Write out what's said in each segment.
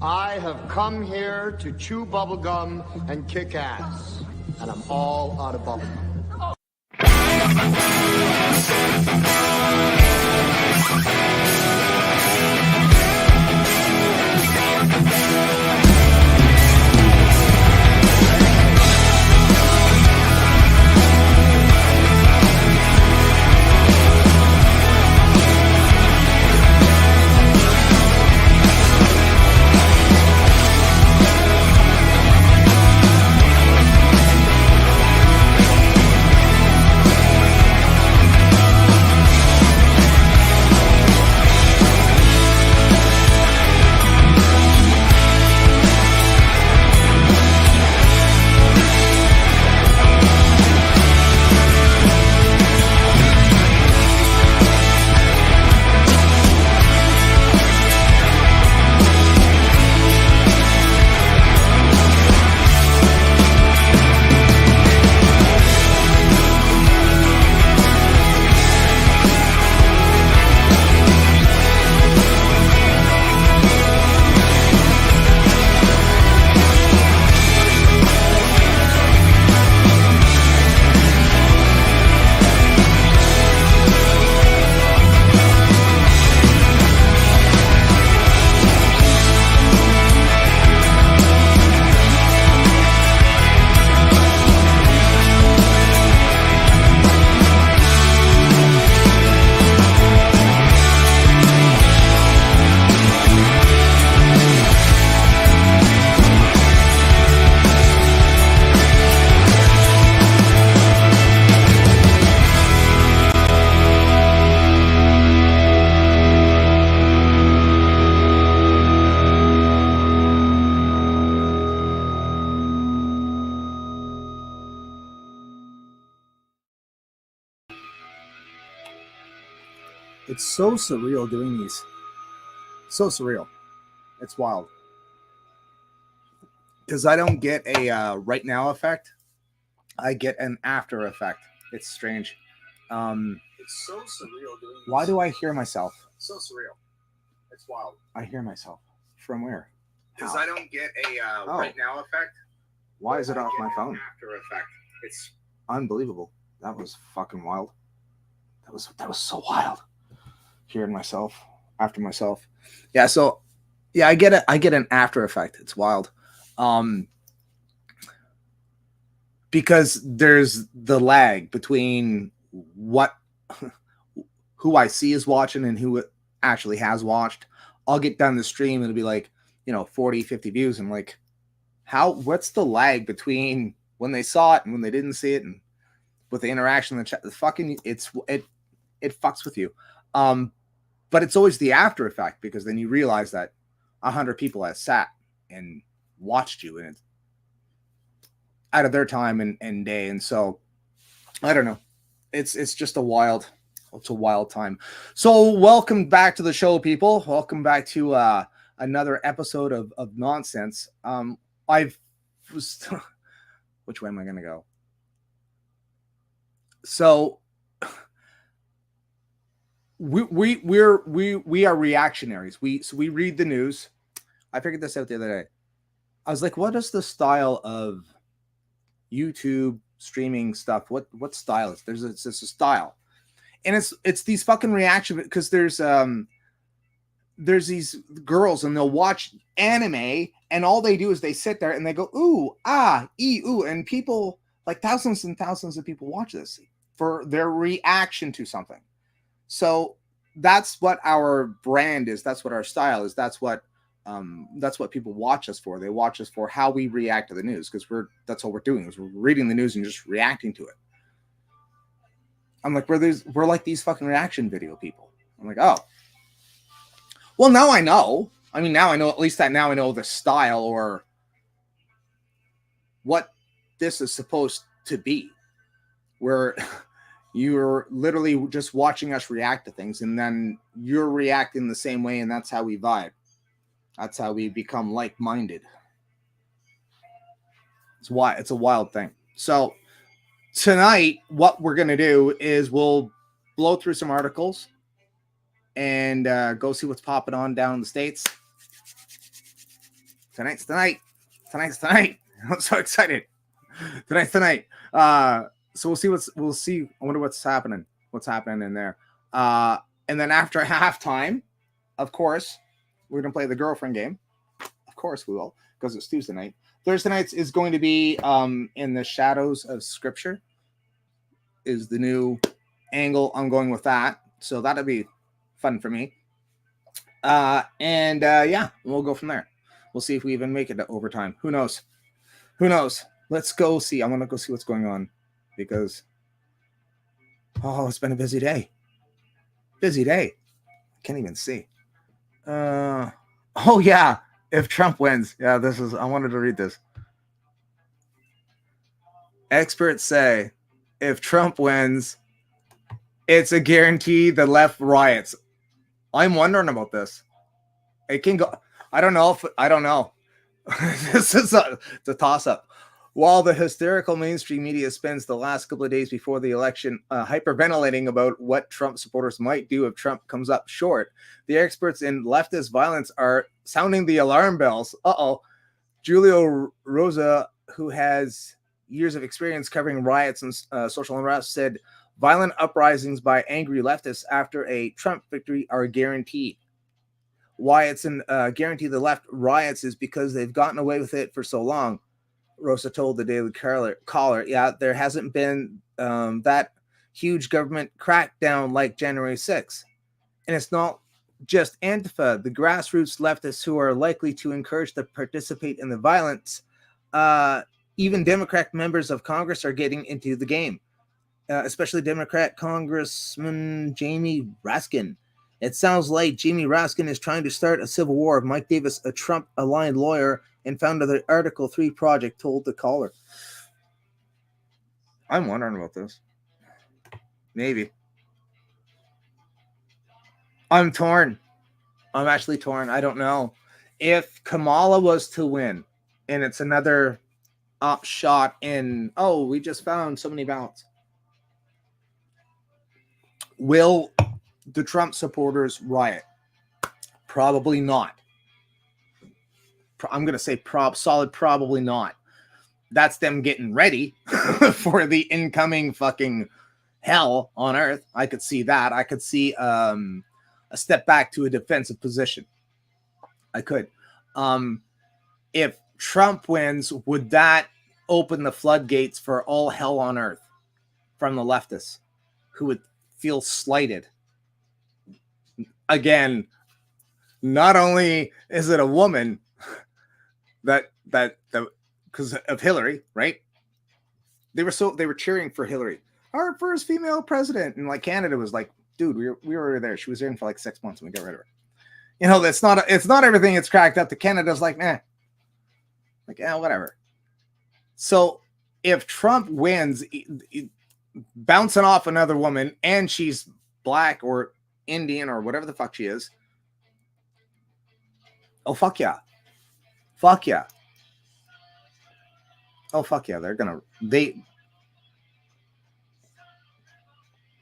I have come here to chew bubblegum and kick ass. And I'm all out of bubblegum. It's so surreal doing these. So surreal. It's wild. Because I don't get a right now effect. I get an after effect. It's strange. It's so surreal doing these. Why do I hear myself? So surreal. It's wild. I hear myself. From where? Because I don't get a right now effect. Why is it off my phone? After effect. It's unbelievable. That was fucking wild. That was so wild. Hearing myself after myself. Yeah, so yeah, I get it. I get an after effect. It's wild. Because there's the lag between who I see is watching and who actually has watched. I'll get done the stream and it'll be like, 40, 50 views. I'm like, what's the lag between when they saw it and when they didn't see it, and with the interaction in the chat? The fucking it fucks with you. But it's always the after effect, because then you realize that 100 people have sat and watched you, and it's out of their time and day. And so I don't know. It's just a wild time. So welcome back to the show, people. Welcome back to another episode of nonsense. Which way am I gonna go? So we are reactionaries. We read the news. I figured this out the other day. I was like, what is the style of YouTube streaming stuff? What style is it's a style, and it's these fucking reaction, because there's these girls and they'll watch anime and all they do is they sit there and they go ooh ah ee ooh, and people, like thousands and thousands of people, watch this for their reaction to something. So that's what our brand is. That's what our style is. That's what people watch us for. They watch us for how we react to the news, because that's all we're doing, is we're reading the news and just reacting to it. I'm like, we're like these fucking reaction video people. I'm like, oh, well, now I know. I mean, now I know, at least that now I know the style or what this is supposed to be, where you're literally just watching us react to things, and then you're reacting the same way, and that's how we vibe. That's how we become like-minded. It's a wild thing. So tonight, what we're going to do is we'll blow through some articles and go see what's popping on down in the States. Tonight's the night. Tonight's the night. I'm so excited. Tonight's the night. So we'll see. I wonder what's happening. What's happening in there. And then after halftime, of course, we're gonna play the girlfriend game. Of course we will, because it's Tuesday night. Thursday nights is going to be in the shadows of Scripture. Is the new angle I'm going with that. So that'll be fun for me. Yeah, we'll go from there. We'll see if we even make it to overtime. Who knows? Who knows? Let's go see. I want to go see what's going on because, it's been a busy day. Busy day. Can't even see. Oh, yeah. If Trump wins. Yeah, I wanted to read this. Experts say if Trump wins, it's a guarantee the left riots. I'm wondering about this. It can go. I don't know. This is it's a toss-up. While the hysterical mainstream media spends the last couple of days before the election hyperventilating about what Trump supporters might do if Trump comes up short, the experts in leftist violence are sounding the alarm bells. Julio Rosa, who has years of experience covering riots and social unrest, said violent uprisings by angry leftists after a Trump victory are guaranteed. Why it's a guarantee the left riots is because they've gotten away with it for so long. Rosa told the Daily Caller, yeah, there hasn't been that huge government crackdown like January 6th. And it's not just Antifa, the grassroots leftists who are likely to encourage to participate in the violence. Even Democrat members of Congress are getting into the game, especially Democrat Congressman Jamie Raskin. It sounds like Jamie Raskin is trying to start a civil war. Mike Davis, a Trump-aligned lawyer and founder of the Article 3 project, told the Caller. I'm wondering about this. Maybe. I'm torn. I'm actually torn. I don't know. If Kamala was to win, and it's another shot in, we just found so many ballots. Will the Trump supporters riot? Probably not. I'm going to say probably not. That's them getting ready for the incoming fucking hell on earth. I could see that. I could see a step back to a defensive position. I could. If Trump wins, would that open the floodgates for all hell on earth from the leftists who would feel slighted? Again, not only is it a woman that because of Hillary, right? They were cheering for Hillary, our first female president, and like Canada was like, dude, we were there. She was there for like 6 months and we got rid of her. It's not everything it's cracked up to. Canada's like, nah, like, whatever. So if Trump wins, bouncing off another woman, and she's black or Indian or whatever the fuck she is, oh fuck yeah. Fuck yeah. Oh, fuck yeah.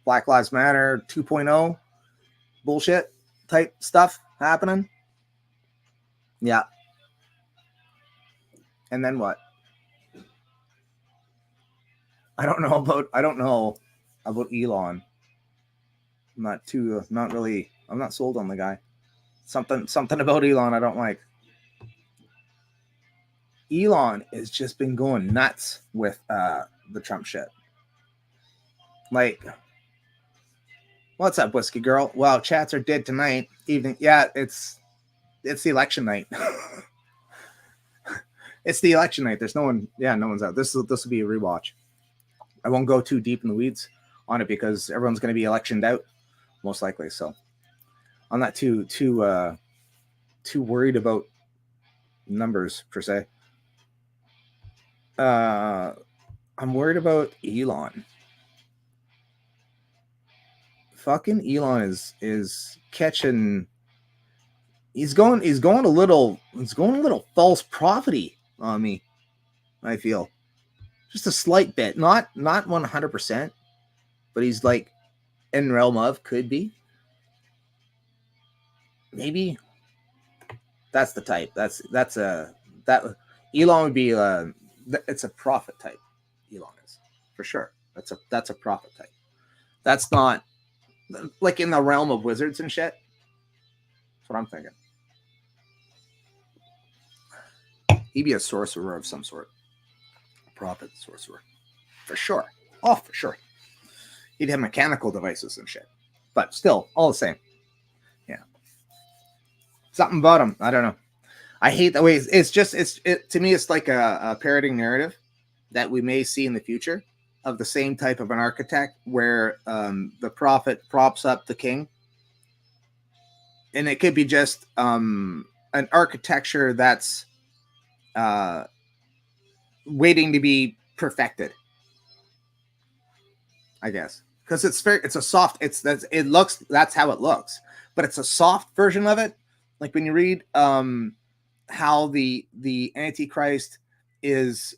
Black Lives Matter 2.0 bullshit type stuff happening. Yeah. And then what? I don't know about Elon. I'm not sold on the guy. Something about Elon I don't like. Elon has just been going nuts with the Trump shit. Like, what's up, whiskey girl? Well, chats are dead tonight. Evening. Yeah, it's the election night. It's the election night. There's no one. Yeah, no one's out. This will be a rewatch. I won't go too deep in the weeds on it because everyone's going to be electioned out, most likely. So I'm not too worried about numbers per se. I'm worried about Elon. Fucking Elon is catching. He's going a little false prophet-y on me. I feel just a slight bit, not 100%, but he's like in realm of could be. Maybe that's the type. That's a that Elon would be it's a prophet type. Elon is for sure. That's a prophet type. That's not like in the realm of wizards and shit. That's what I'm thinking. He'd be a sorcerer of some sort. A prophet sorcerer. For sure. Oh, for sure. He'd have mechanical devices and shit. But still, all the same. Yeah. Something about him. I don't know. I hate the way it's just, to me, it's like a parroting narrative that we may see in the future of the same type of an architect where the prophet props up the king. And it could be just an architecture that's waiting to be perfected, I guess. Because it's a soft, that's how it looks. But it's a soft version of it. Like when you read how the Antichrist is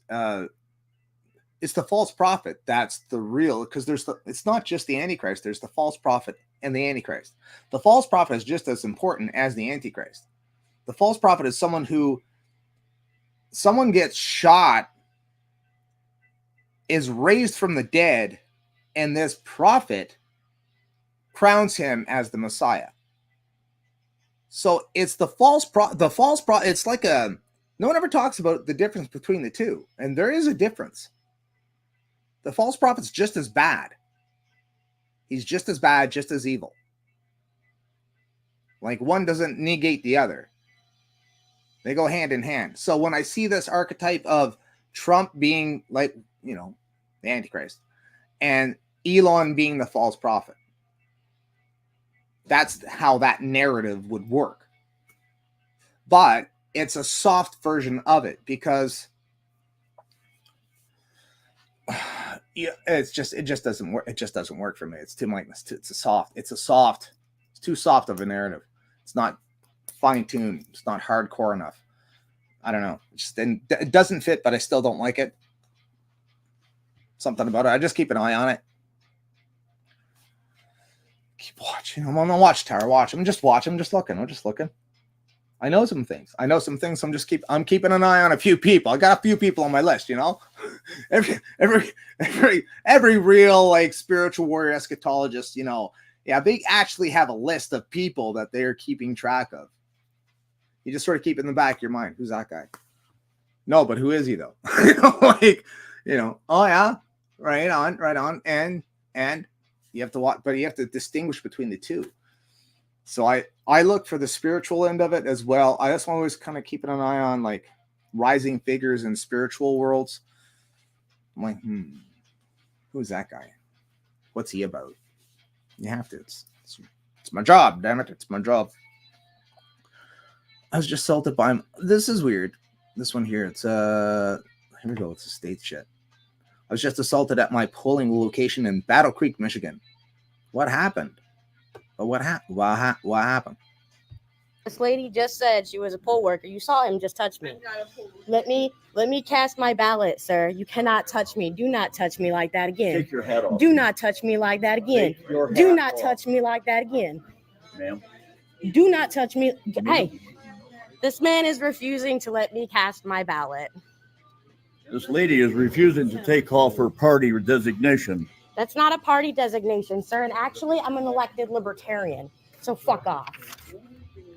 it's the false prophet. That's the real, because it's not just the Antichrist. There's the false prophet and the Antichrist. The false prophet is just as important as the Antichrist. The false prophet is someone gets shot, is raised from the dead, and this prophet crowns him as the Messiah. So it's the false prophet. It's like no one ever talks about the difference between the two. And there is a difference. The false prophet's just as bad. He's just as bad, just as evil. Like one doesn't negate the other. They go hand in hand. So when I see this archetype of Trump being like, the Antichrist, and Elon being the false prophet, that's how that narrative would work. But it's a soft version of it because it just doesn't work. It just doesn't work for me. It's too too soft of a narrative. It's not fine-tuned. It's not hardcore enough. I don't know. It doesn't fit, but I still don't like it. Something about it. I just keep an eye on it. Keep watching. I'm on the watchtower. I'm just looking. I know some things. I'm keeping an eye on a few people. I got a few people on my list, every real like spiritual warrior eschatologist, they actually have a list of people that they're keeping track of. You just sort of keep it in the back of your mind. Who's that guy? No, but who is he though? Oh yeah, right on. And you have to watch, but you have to distinguish between the two. So I look for the spiritual end of it as well. I just always kind of keeping an eye on like rising figures in spiritual worlds. I'm like, who's that guy? What's he about? You have to. It's my job, damn it. It's my job. I was just assaulted by him. This is weird. This one here. It's here we go. It's a state shit. I was just assaulted at my polling location in Battle Creek, Michigan. What happened? What happened? This lady just said she was a poll worker. You saw him just touch me. Let me cast my ballot, sir. You cannot touch me. Do not touch me like that again. Take your head off. Do not touch me like that again. Do not touch me like that again. Ma'am. Do not touch me. Hey, this man is refusing to let me cast my ballot. This lady is refusing to take call for party designation. That's not a party designation, sir. And actually, I'm an elected libertarian. So fuck off.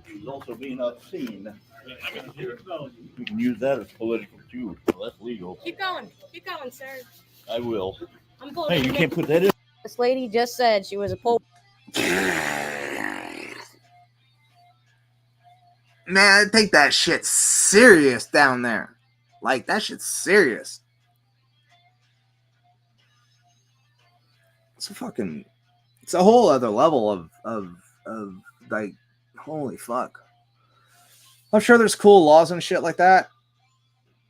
She's also being obscene. We can use that as political too. So that's legal. Keep going, sir. I will. I'm voting. Hey, you can't put that in. This lady just said she was a poll. Man, take that shit serious down there. Like that shit's serious. It's a whole other level of like, holy fuck. I'm sure there's cool laws and shit like that,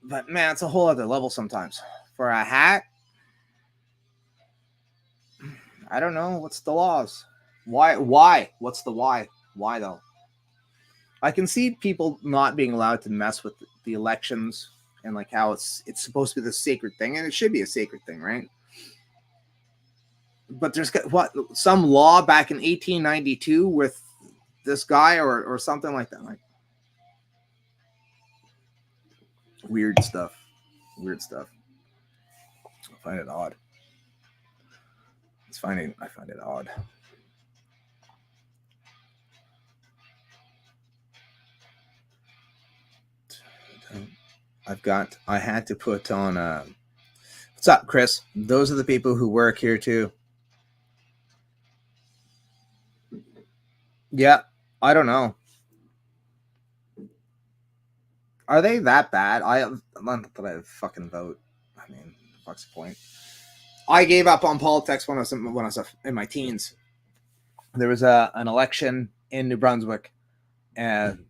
but man, it's a whole other level sometimes. For a hat, I don't know. What's the laws? Why? What's the why? Why though? I can see people not being allowed to mess with the elections and like how it's supposed to be the sacred thing, and it should be a sacred thing, right? But there's some law back in 1892 with this guy or something like that. Like, Weird stuff. Weird stuff. I find it odd. I find it odd. I had to put on what's up, Chris? Those are the people who work here too. Yeah, I don't know. Are they that bad? Not that I fucking vote. I mean, fuck's the point? I gave up on politics when I was in my teens. There was an election in New Brunswick, and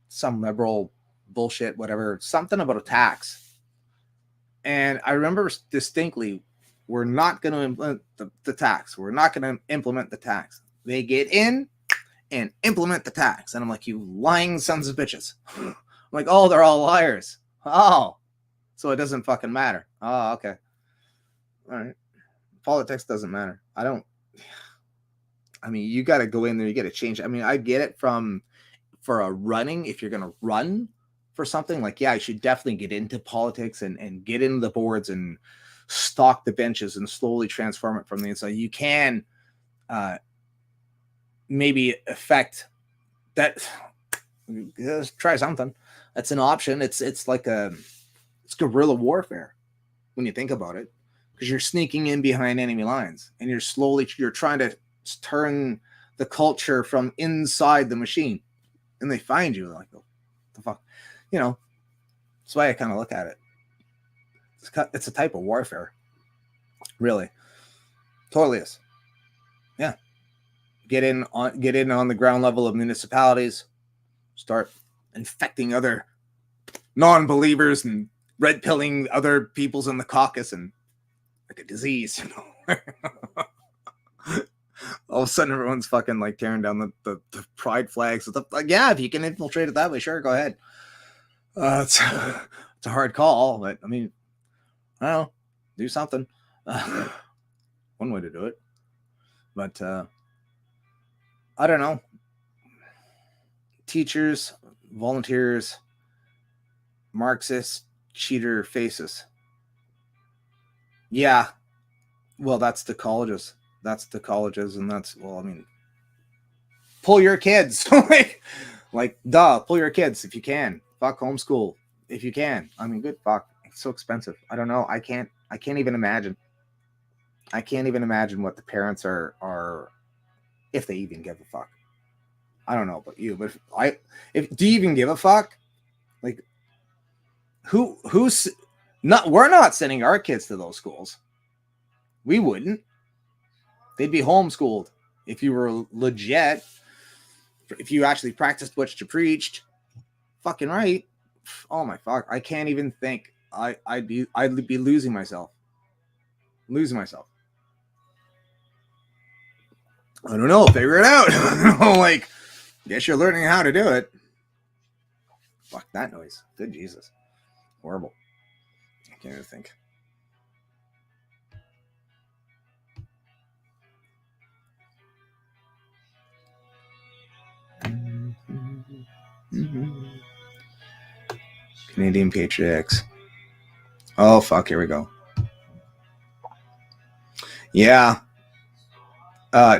some liberal bullshit, whatever, something about a tax. And I remember distinctly, we're not going to implement the tax. We're not going to implement the tax. They get in and implement the tax. And I'm like, you lying sons of bitches. I'm like, oh, they're all liars. Oh, so it doesn't fucking matter. Oh, okay. All right. Politics doesn't matter. I mean, you got to go in there. You got to change. I mean, I get it for a running. If you're going to run for something, like, yeah, I should definitely get into politics and get into the boards and stock the benches and slowly transform it from the inside. You can maybe affect that. Let's try something. That's an option. It's like it's guerrilla warfare when you think about it, because you're sneaking in behind enemy lines and you're trying to turn the culture from inside the machine, and they find you like, oh, the fuck, you know. That's why I kind of look at it. It's a type of warfare, really. Totally is. Yeah. Get in on the ground level of municipalities, start infecting other non-believers and red pilling other peoples in the caucus, and like a disease, you know. All of a sudden everyone's fucking like tearing down the pride flags. Like, yeah, if you can infiltrate it that way, sure, go ahead. It's a hard call, but I mean, I don't know, do something. One way to do it. But I don't know. Teachers, volunteers, Marxist, cheater faces. Yeah. Well, that's the colleges. And that's, well, I mean, pull your kids. like, duh, pull your kids if you can. Fuck homeschool if you can. I mean, good fuck. It's so expensive. I don't know. I can't even imagine. I can't even imagine what the parents are if they even give a fuck. I don't know about you, but do you even give a fuck? Like, who's not? We're not sending our kids to those schools. We wouldn't. They'd be homeschooled if you were legit. If you actually practiced what you preached, fucking right. Oh my fuck! I can't even think. I'd be losing myself. I don't know. Figure it out. Like, guess you're learning how to do it. Fuck that noise. Good Jesus. Horrible. I can't even think. Canadian Patriots. Oh, fuck. Here we go. Yeah.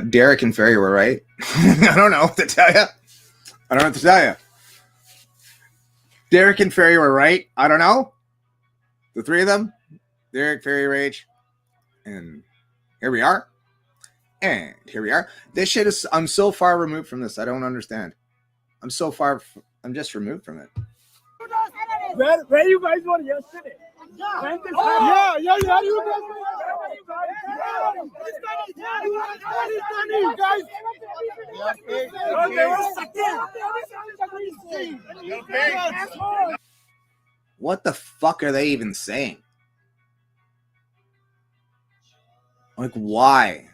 Derek and Ferry were right. I don't know what to tell you. Derek and Ferry were right. I don't know. The three of them. Derek, Ferry, Rage. And here we are. This shit is... I'm so far removed from this. I don't understand. I'm just removed from it. Where you guys were yesterday? Yeah. You guys. What the fuck are they even saying? Like, why?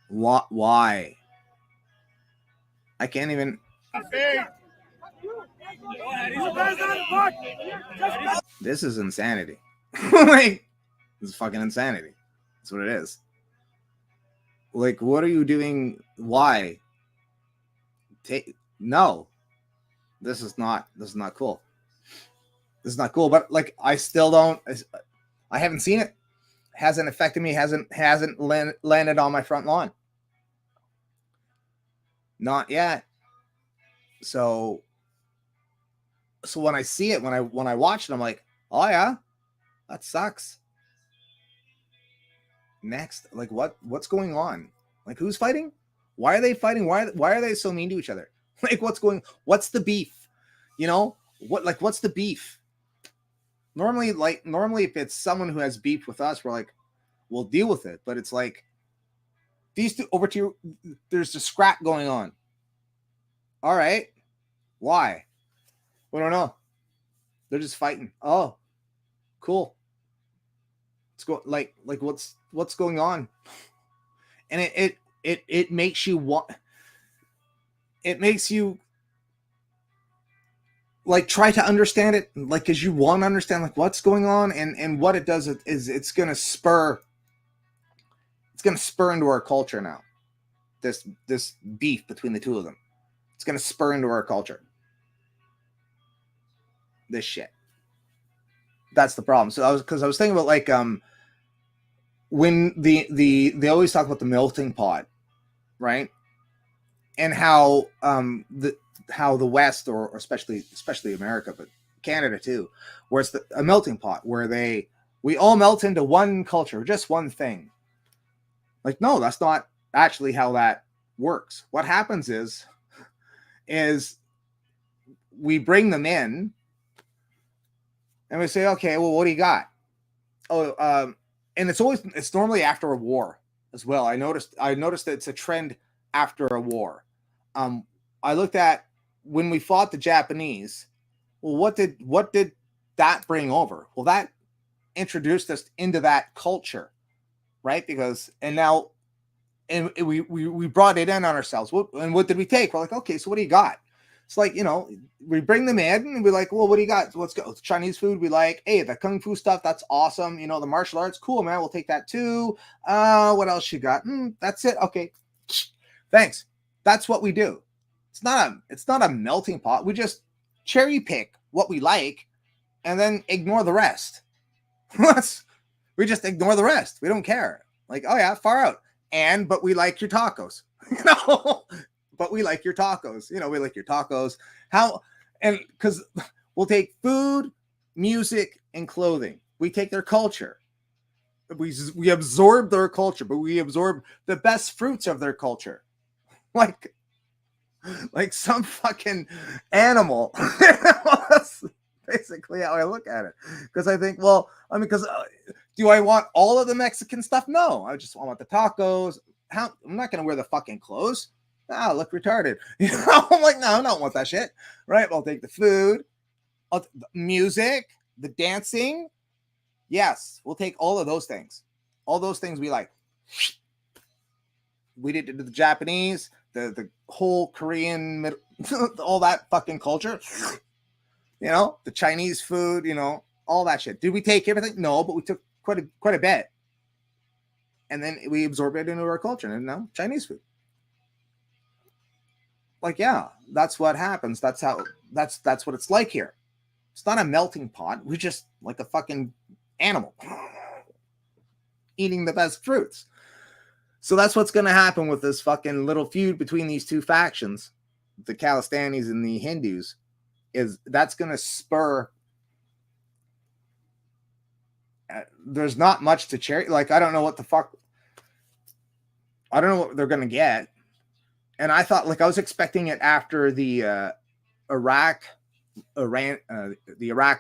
Why? I can't even... This is insanity. Like, this is fucking insanity. That's what it is. Like, what are you doing? Why? No. This is not cool. This is not cool. But like, I still don't. I haven't seen it. Hasn't affected me. Hasn't landed on my front lawn. Not yet. So when I see it, when I watch it, I'm like, oh yeah, that sucks. Next, like what's going on? Like, who's fighting? Why are they fighting? Why are they so mean to each other? Like, what's the beef? You know, what's the beef? Normally if it's someone who has beef with us, we're like, we'll deal with it. But it's like these two over to you, there's a scrap going on. All right. Why? We don't know. They're just fighting. Oh, cool. Let's go. Like what's going on? And it makes you want. It makes you like try to understand it, like, because you want to understand like what's going on, and what it does is it's gonna spur into our culture now. This beef between the two of them. It's gonna spur into our culture. This shit. That's the problem. So I was thinking about like when they always talk about the melting pot, right? And how the West, or especially America, but Canada too, where it's a melting pot where we all melt into one culture, just one thing. Like, no, that's not actually how that works. What happens is we bring them in and we say, okay, well, what do you got? Oh, and it's normally after a war as well. I noticed that it's a trend after a war. I looked at when we fought the Japanese. Well, what did that bring over? Well, that introduced us into that culture, right? Because we brought it in on ourselves. What did we take? We're like, okay, so what do you got? It's like, we bring them in and we're like, well, what do you got? Let's go. Chinese food. We like, hey, the Kung Fu stuff. That's awesome. The martial arts. Cool, man. We'll take that too. What else you got? That's it. Okay. Thanks. That's what we do. It's not a melting pot. We just cherry pick what we like and then ignore the rest. We just ignore the rest. We don't care. Like, oh yeah, far out. But we like your tacos. But we like your tacos. We like your tacos. Because we'll take food, music, and clothing. We take their culture. We absorb their culture, but we absorb the best fruits of their culture. Like some fucking animal. That's basically how I look at it. Because I think, do I want all of the Mexican stuff? No, I want the tacos. I'm not going to wear the fucking clothes. I look retarded. I'm like, no, I don't want that shit. Right? I'll take the food, the music, the dancing. Yes, we'll take all of those things. All those things we like. We did it to the Japanese, the whole Korean, all that fucking culture. The Chinese food, all that shit. Did we take everything? No, but we took quite a bit. And then we absorbed it into our culture. And now Chinese food. Like, yeah, that's what happens. That's what it's like here. It's not a melting pot. We just like a fucking animal eating the best fruits. So that's what's going to happen with this fucking little feud between these two factions, the Khalistanis and the Hindus, is that's going to spur. There's not much to cherry. Like, I don't know what the fuck. I don't know what they're going to get. And I thought, like, I was expecting it after the Iraq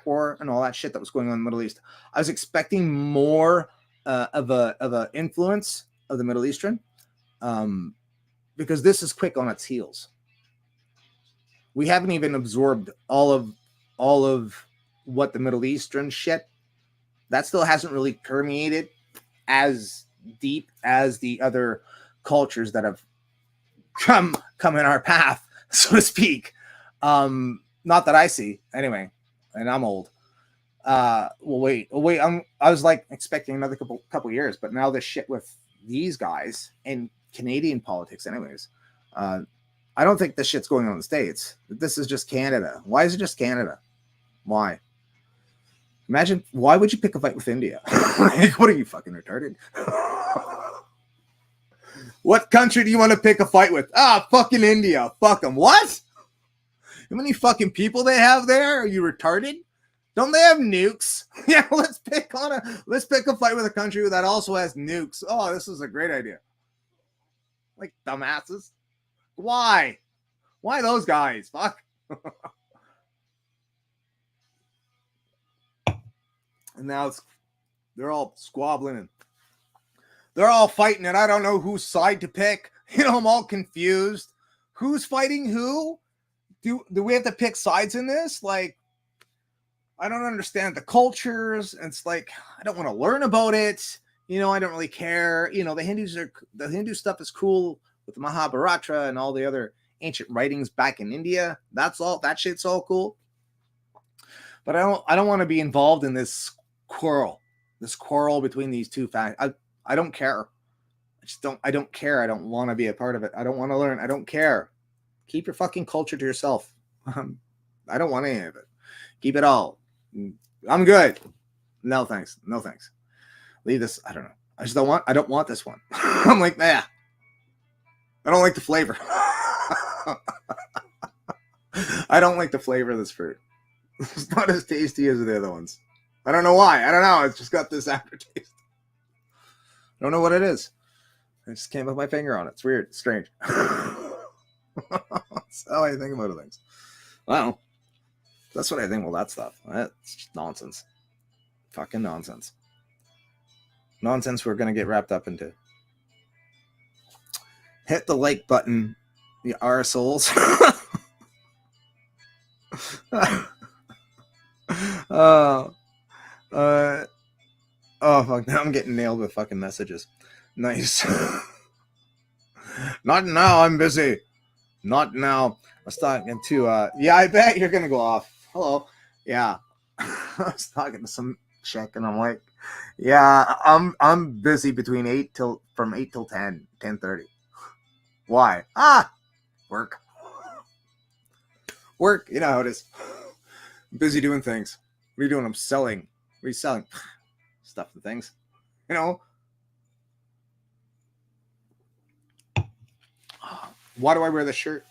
war and all that shit that was going on in the Middle East. I was expecting more of a influence of the Middle Eastern, because this is quick on its heels. We haven't even absorbed all of what the Middle Eastern shit. That still hasn't really permeated as deep as the other cultures that have come in our path, so to speak. Not that I see anyway, and I'm old. Wait. I was like expecting another couple years, but now this shit with these guys and Canadian politics, anyways. I don't think this shit's going on in the States. This is just Canada. Why is it just Canada? Why? Imagine, why would you pick a fight with India? Like, what are you, fucking retarded? What country do you want to pick a fight with? Ah, fucking India. Fuck them. What? How many fucking people they have there? Are you retarded? Don't they have nukes? Yeah, let's pick a fight with a country that also has nukes. Oh, this is a great idea. Like, dumbasses. Why? Why those guys? Fuck. And now they're all squabbling and they're all fighting, and I don't know whose side to pick. You know, I'm all confused. Who's fighting who? Do we have to pick sides in this? Like, I don't understand the cultures. And it's like, I don't want to learn about it. You know, I don't really care. You know, the Hindu stuff is cool with the Mahabharata and all the other ancient writings back in India. That's all. That shit's all cool. But I don't want to be involved in this quarrel between these two factions. I don't care. I don't care. I don't want to be a part of it. I don't want to learn. I don't care. Keep your fucking culture to yourself. I don't want any of it. Keep it all. I'm good. No thanks. No thanks. Leave this. I don't know. I don't want this one. I'm like, nah. I don't like the flavor. I don't like the flavor of this fruit. It's not as tasty as the other ones. I don't know why. I don't know. It's just got this aftertaste. I don't know what it is. I just can't put my finger on it. It's weird. It's strange. That's how I think about things. Well, that's what I think. Well, that stuff. It's just nonsense. Fucking nonsense. Nonsense we're going to get wrapped up into. Hit the like button, you arseholes. Oh, fuck. Now I'm getting nailed with fucking messages. Nice. Not now. I'm busy. Not now. I was talking to, yeah, I bet you're going to go off. Hello. Yeah. I was talking to some chick and I'm like, yeah, I'm busy between 8 till 10, 10:30. Why? Work. Work. You know how it is. I'm busy doing things. What are you doing? I'm selling. What are you selling? Stuff and things. You know? Why do I wear this shirt?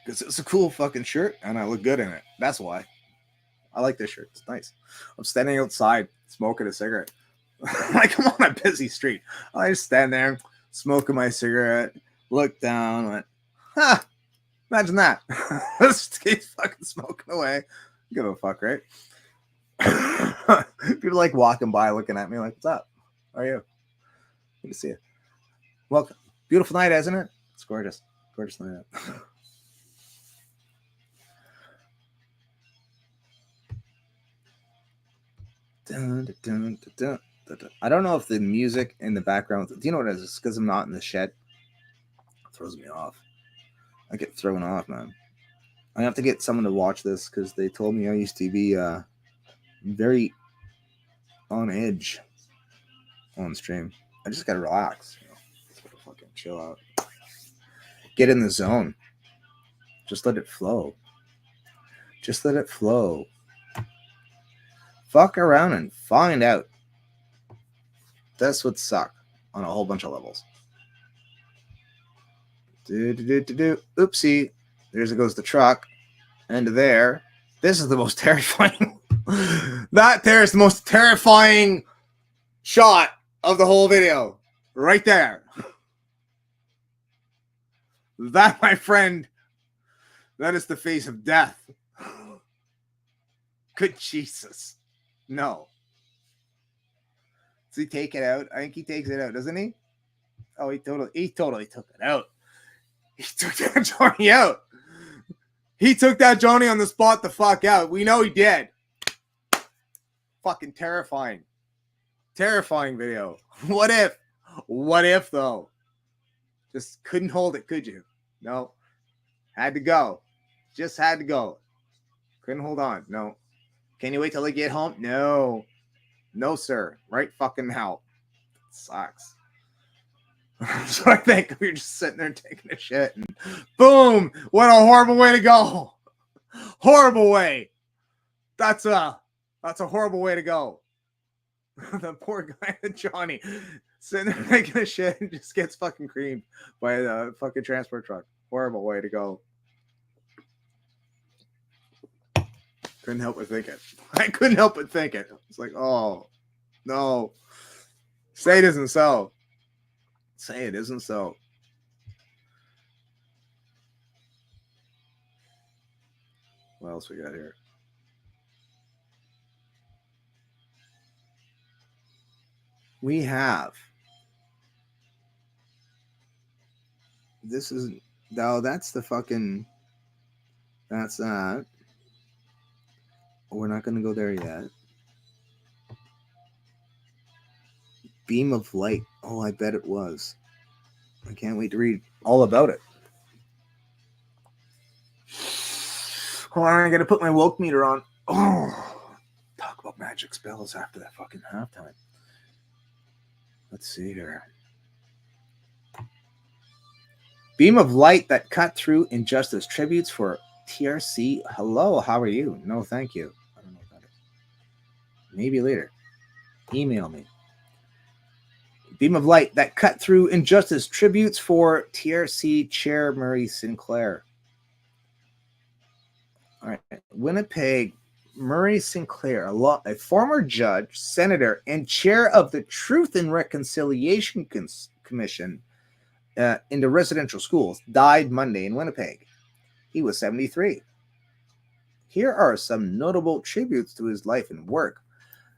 Because it's a cool fucking shirt and I look good in it. That's why. I like this shirt. It's nice. I'm standing outside smoking a cigarette. Like, I'm on a busy street. I just stand there smoking my cigarette, look down, went, imagine that. Just keep fucking smoking away. Give a fuck, right? People like walking by looking at me like, what's up? How are you? Good to see you. Welcome. Beautiful night, isn't it? It's gorgeous. Gorgeous night out. Dun, dun, dun, dun, dun, dun. I don't know if the music in the background, do you know what it is? It's because I'm not in the shed. It throws me off. I get thrown off, man. I have to get someone to watch this because they told me I used to be very on edge on stream. I just gotta relax. You know? Just gotta fucking chill out. Get in the zone. Just let it flow. Just let it flow. Fuck around and find out. This would suck on a whole bunch of levels. Oopsie. There's goes the truck. And there. This is the most terrifying. That there is the most terrifying shot of the whole video. Right there. That, my friend, that is the face of death. Good Jesus. No. Does he take it out? I think he takes it out, doesn't he? Oh, he totally took it out. He took that Johnny out. He took that Johnny on the spot the fuck out. We know he did. Fucking terrifying. Terrifying video. What if? What if, though? Just couldn't hold it, could you? No. Had to go. Just had to go. Couldn't hold on. No. Can you wait till I get home? No. No, sir. Right fucking now. It sucks. So I think we were just sitting there taking a shit and boom! What a horrible way to go. Horrible way. That's That's a horrible way to go. The poor guy, Johnny, sitting there making a shit and just gets fucking creamed by the fucking transport truck. Horrible way to go. Couldn't help but think it. I couldn't help but think it. It's like, oh, no. Say it isn't so. Say it isn't so. What else we got here? We have. This is. No, that's the fucking. That's that. We're not going to go there yet. Beam of light. Oh, I bet it was. I can't wait to read all about it. Hold on, I got to put my woke meter on. Oh, talk about magic spells after that fucking halftime. Let's see here. Beam of light that cut through injustice. Tributes for TRC. Hello, how are you? No, thank you. I don't know what that is. Maybe later. Email me. Beam of light that cut through injustice. Tributes for TRC Chair Murray Sinclair. All right. Winnipeg, Murray Sinclair, a former judge, senator, and chair of the Truth and Reconciliation Commission into residential schools, died Monday in Winnipeg. He was 73. Here are some notable tributes to his life and work.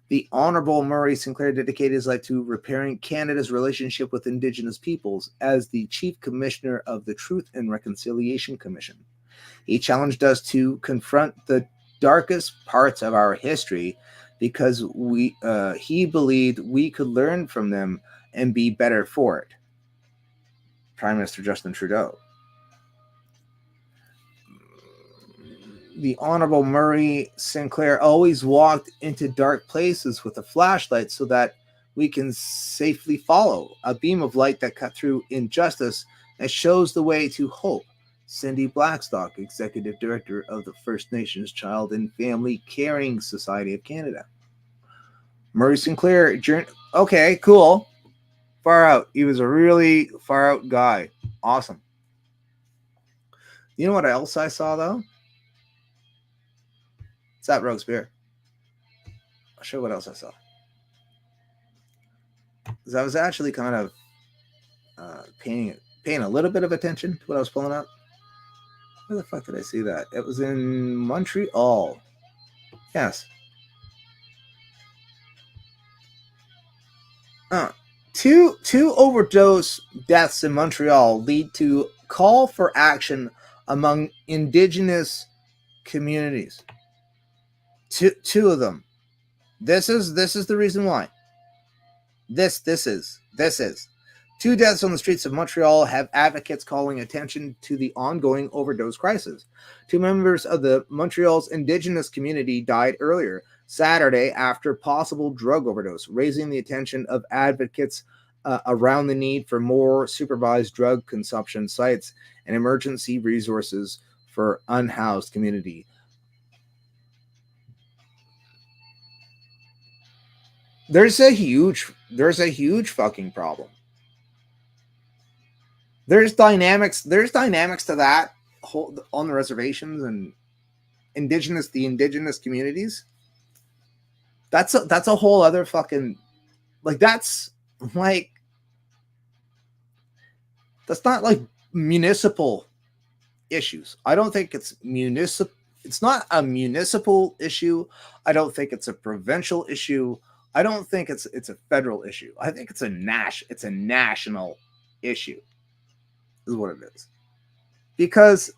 The Honorable Murray Sinclair dedicated his life to repairing Canada's relationship with Indigenous peoples as the Chief Commissioner of the Truth and Reconciliation Commission. He challenged us to confront the darkest parts of our history because he believed we could learn from them and be better for it. Prime Minister Justin Trudeau. The Honorable Murray Sinclair always walked into dark places with a flashlight so that we can safely follow a beam of light that cut through injustice and shows the way to hope. Cindy Blackstock, Executive Director of the First Nations Child and Family Caring Society of Canada. Murray Sinclair, okay, cool. Far out. He was a really far out guy. Awesome. You know what else I saw, though? It's that roast beer. I'll show you what else I saw. Because I was actually kind of paying a little bit of attention to what I was pulling up. Where the fuck did I see that? It was in Montreal. Yes. Two overdose deaths in Montreal lead to call for action among Indigenous communities. Two of them. This is the reason why. This is. 2 deaths on the streets of Montreal have advocates calling attention to the ongoing overdose crisis. 2 members of the Montreal's Indigenous community died earlier Saturday after possible drug overdose, raising the attention of advocates around the need for more supervised drug consumption sites and emergency resources for unhoused community. There's a huge fucking problem. There's dynamics to that whole on the reservations and the indigenous communities. That's a whole other fucking that's not like municipal issues. I don't think it's municipal. It's not a municipal issue. I don't think it's a provincial issue. I don't think it's a federal issue. I think it's a national issue. Is what it is. Because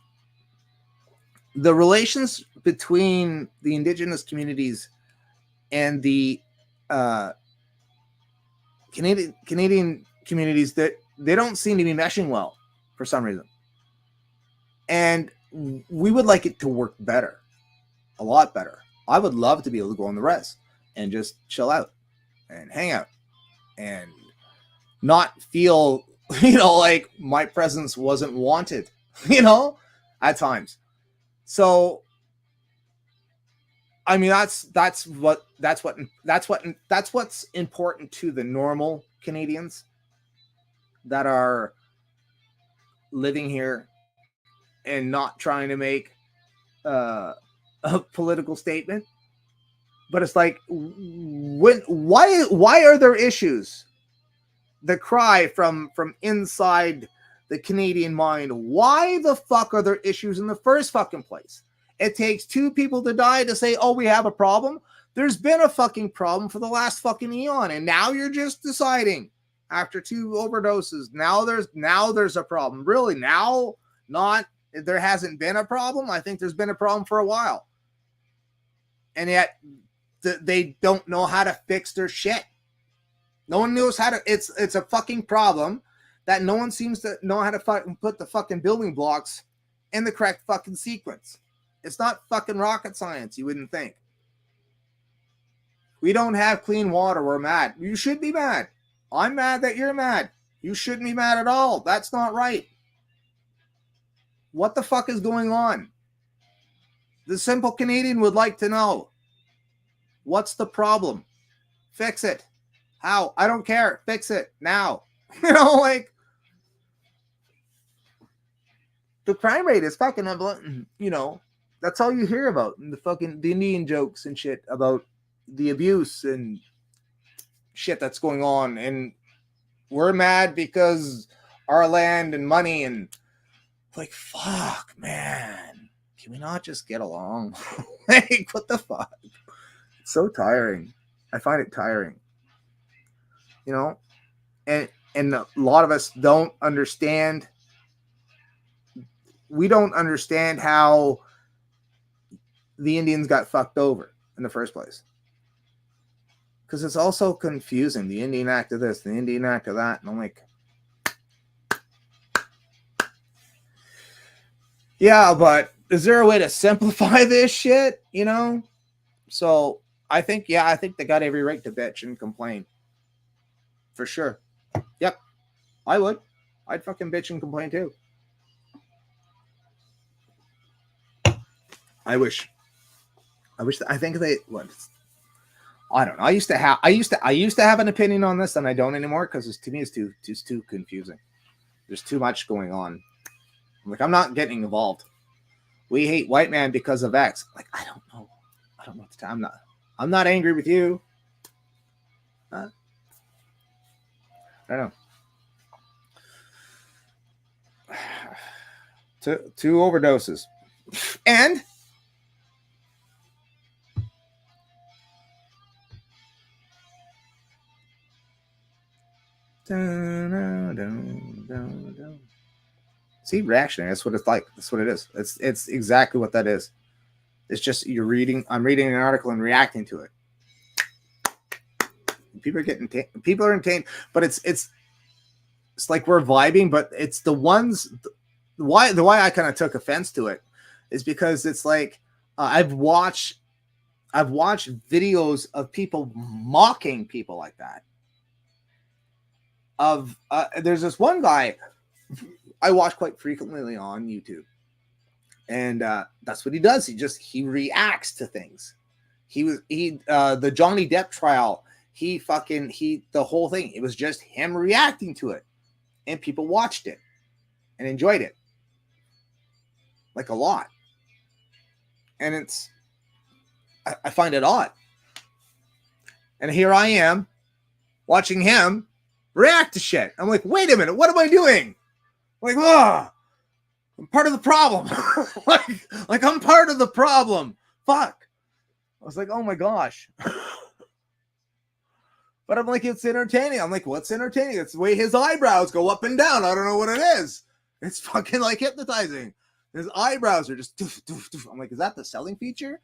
the relations between the Indigenous communities and the Canadian communities, that they don't seem to be meshing well for some reason. And we would like it to work better. A lot better. I would love to be able to go on the res and just chill out and hang out and not feel, like my presence wasn't wanted, at times. So I mean, that's what's important to the normal Canadians that are living here and not trying to make a political statement. But it's like, why are there issues? The cry from inside the Canadian mind. Why the fuck are there issues in the first fucking place? It takes 2 people to die to say, oh, we have a problem. There's been a fucking problem for the last fucking eon, and now you're just deciding after 2 overdoses. Now there's a problem. Really? Now? Not? There hasn't been a problem? I think there's been a problem for a while. And yet they don't know how to fix their shit. No one knows how to. It's a fucking problem that no one seems to know how to fucking put the fucking building blocks in the correct fucking sequence. It's not fucking rocket science, you wouldn't think. We don't have clean water. We're mad. You should be mad. I'm mad that you're mad. You shouldn't be mad at all. That's not right. What the fuck is going on? The simple Canadian would like to know. What's the problem? Fix it. How? I don't care. Fix it now. You know, like, the crime rate is fucking, you know, that's all you hear about in the Indian jokes and shit about the abuse and shit that's going on. And we're mad because our land and money and like, fuck, man. Can we not just get along? Like, what the fuck? It's so tiring. I find it tiring. You know? And a lot of us don't understand. We don't understand how the Indians got fucked over in the first place. Because it's also confusing. The Indian Act of this, the Indian Act of that. And I'm like, yeah, but is there a way to simplify this shit? You know? So I think they got every right to bitch and complain. For sure. Yep. I would. I'd fucking bitch and complain too. I think they, what? I don't know. I used to have an opinion on this, and I don't anymore because to me it's too confusing. There's too much going on. I'm not getting involved. We hate white man because of X. Like, I don't know what to tell. I'm not angry with you. I don't know. Two overdoses. And see, reactionary. That's what it's like. That's what it is. It's exactly what that is. It's just I'm reading an article and reacting to it. People are entertained, but it's like we're vibing, but it's the ones. Why I kind of took offense to it is because it's like I've watched videos of people mocking people like that. There's this one guy I watch quite frequently on YouTube, and that's what he does. He reacts to things. The Johnny Depp trial. The whole thing. It was just him reacting to it, and people watched it and enjoyed it like a lot. And I find it odd. And here I am watching him react to shit. I'm like, wait a minute, what am I doing? Like, I'm part of the problem. like I'm part of the problem. Fuck. I was like, oh my gosh. But I'm like, it's entertaining. I'm like, what's entertaining? It's the way his eyebrows go up and down. I don't know what it is. It's fucking like hypnotizing. His eyebrows are just doof, doof, doof. I'm like, is that the selling feature?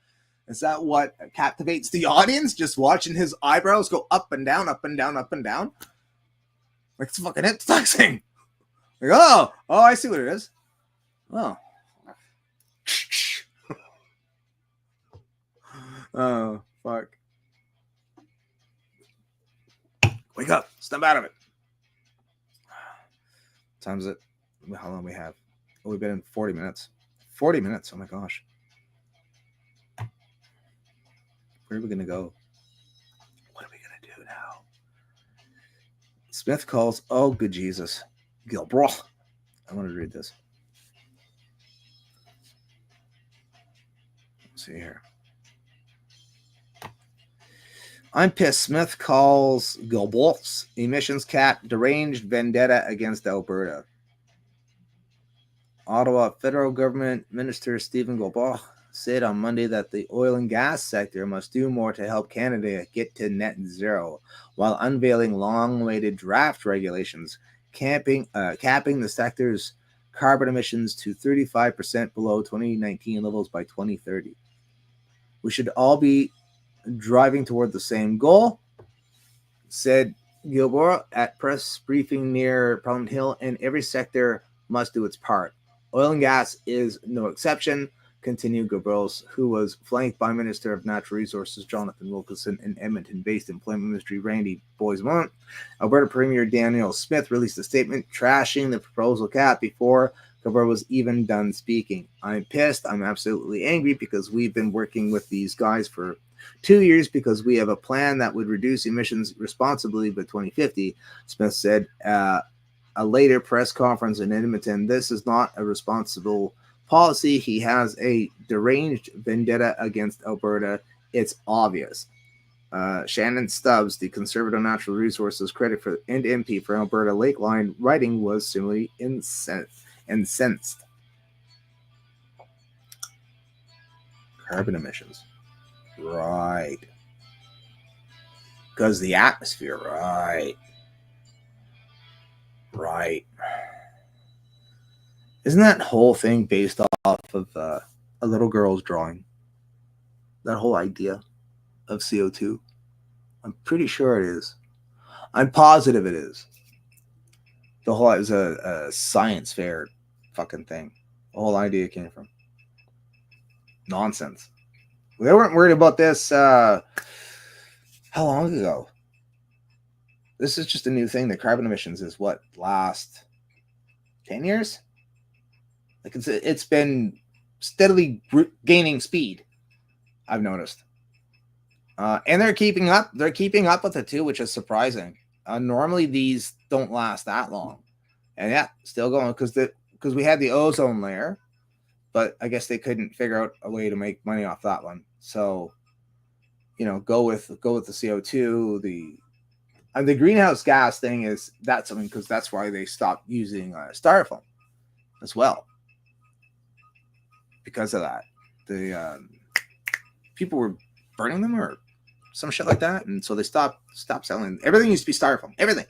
Is that what captivates the audience? Just watching his eyebrows go up and down, up and down, up and down? Like, it's fucking hypnotizing. Like, oh, I see what it is. Oh. Oh, fuck. Wake up. Snap out of it. What time is it? How long we have? Oh, we've been in 40 minutes. 40 minutes. Oh my gosh. Where are we going to go? What are we going to do now? Smith calls, oh, good Jesus. Gilbro. I want to read this. Let's see here. I'm pissed. Smith calls Gilbolt's emissions cap deranged vendetta against Alberta. Ottawa federal government minister Stephen Gilbolt said on Monday that the oil and gas sector must do more to help Canada get to net zero, while unveiling long-awaited draft regulations capping the sector's carbon emissions to 35% below 2019 levels by 2030. We should all be driving toward the same goal, said Gilboa at press briefing near Parliament Hill, and every sector must do its part. Oil and gas is no exception, continued Gilboa, who was flanked by Minister of Natural Resources Jonathan Wilkinson and Edmonton-based Employment Ministry Randy Boismont. Alberta Premier Daniel Smith released a statement trashing the proposal cap before Gilboa was even done speaking. I'm pissed. I'm absolutely angry because we've been working with these guys for 2 years because we have a plan that would reduce emissions responsibly by 2050, Smith said a later press conference in Edmonton. This is not a responsible policy. He has a deranged vendetta against Alberta. It's obvious. Shannon Stubbs, the Conservative Natural Resources critic for and MP for Alberta Lakeline writing, was similarly incensed. Carbon emissions. Right. Because the atmosphere, right. Right. Isn't that whole thing based off of a little girl's drawing? That whole idea of CO2? I'm pretty sure it is. I'm positive it is. The whole, it was a science fair fucking thing. The whole idea came from. Nonsense. They weren't worried about this how long ago? This is just a new thing. The carbon emissions is what, last 10 years? Like it's been steadily gaining speed, I've noticed. And they're keeping up. They're keeping up with it too, which is surprising. Normally these don't last that long. And yeah, still going because we had the ozone layer, but I guess they couldn't figure out a way to make money off that one. So, go with the CO2. The greenhouse gas thing is that's something because that's why they stopped using styrofoam as well. Because of that, the people were burning them or some shit like that, and so they stopped selling. Everything used to be styrofoam. Everything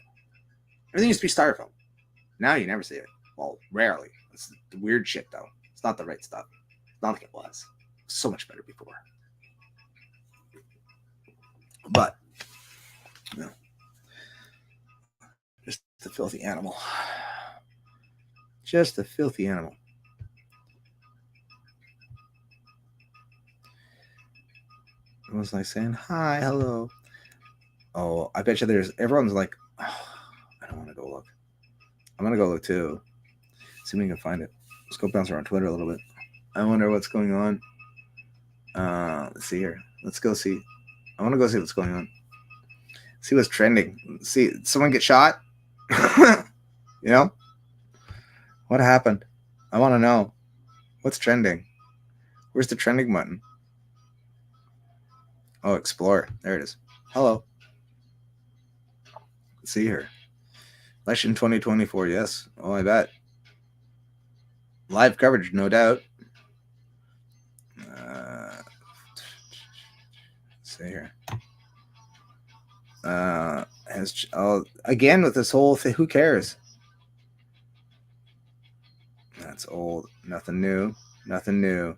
used to be styrofoam. Now you never see it. Well, rarely. It's the weird shit though. It's not the right stuff. It's not like it was. So much better before. But just a filthy animal. Just a filthy animal. What was I saying? Hi, hello. Oh, I bet you everyone's like, oh, I don't want to go look. I'm going to go look too. See if we can find it. Let's go bounce around Twitter a little bit. I wonder what's going on. Let's see here. Let's go see. I want to go see what's going on. See what's trending. See, someone get shot? What happened? I want to know. What's trending? Where's the trending button? Oh, explore. There it is. Hello. Let's see here. Election 2024. Yes. Oh, I bet. Live coverage, no doubt. Let's see here. Again with this whole thing. Who cares? That's old. Nothing new. Nothing new.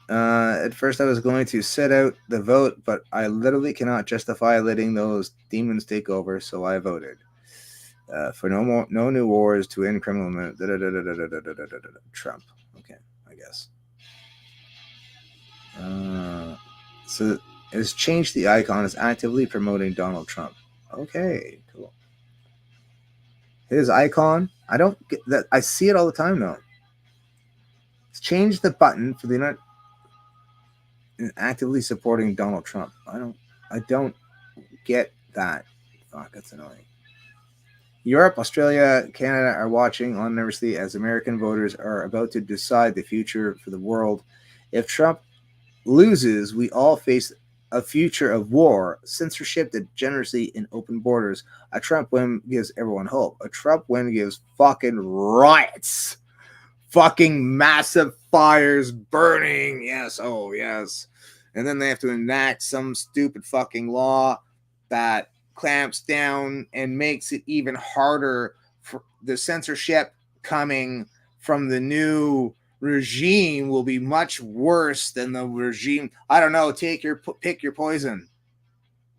At first I was going to set out the vote, but I literally cannot justify letting those demons take over, so I voted. For no new wars to end criminal Trump. Okay, I guess. So it's changed the icon. Is actively promoting Donald Trump. Okay, cool. His icon. I don't get that. I see it all the time though. It's changed the button for the United. and actively supporting Donald Trump. I don't get that. Fuck, that's annoying. Europe, Australia, Canada are watching on nervously as American voters are about to decide the future for the world. If Trump loses, we all face a future of war, censorship, degeneracy, and open borders. A Trump win gives everyone hope. A Trump win gives fucking riots. Fucking massive fires burning. Yes, oh yes. And then they have to enact some stupid fucking law that clamps down and makes it even harder for the censorship coming from the new regime will be much worse than the regime. I don't know. Pick your poison.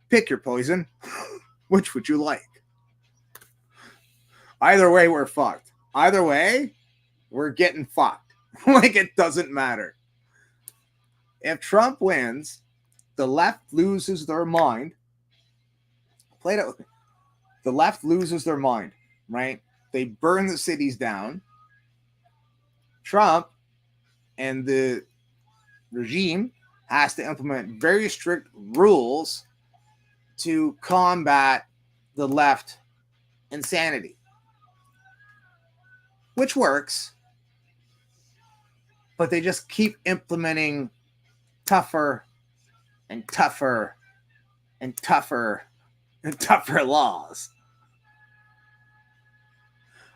Pick your poison. Which would you like? Either way, we're fucked. Either way, we're getting fucked. Like, it doesn't matter. If Trump wins, the left loses their mind. Play it out. The left loses their mind, right? They burn the cities down. Trump and the regime has to implement very strict rules to combat the left insanity, which works, but they just keep implementing tougher and tougher and tougher and tougher laws.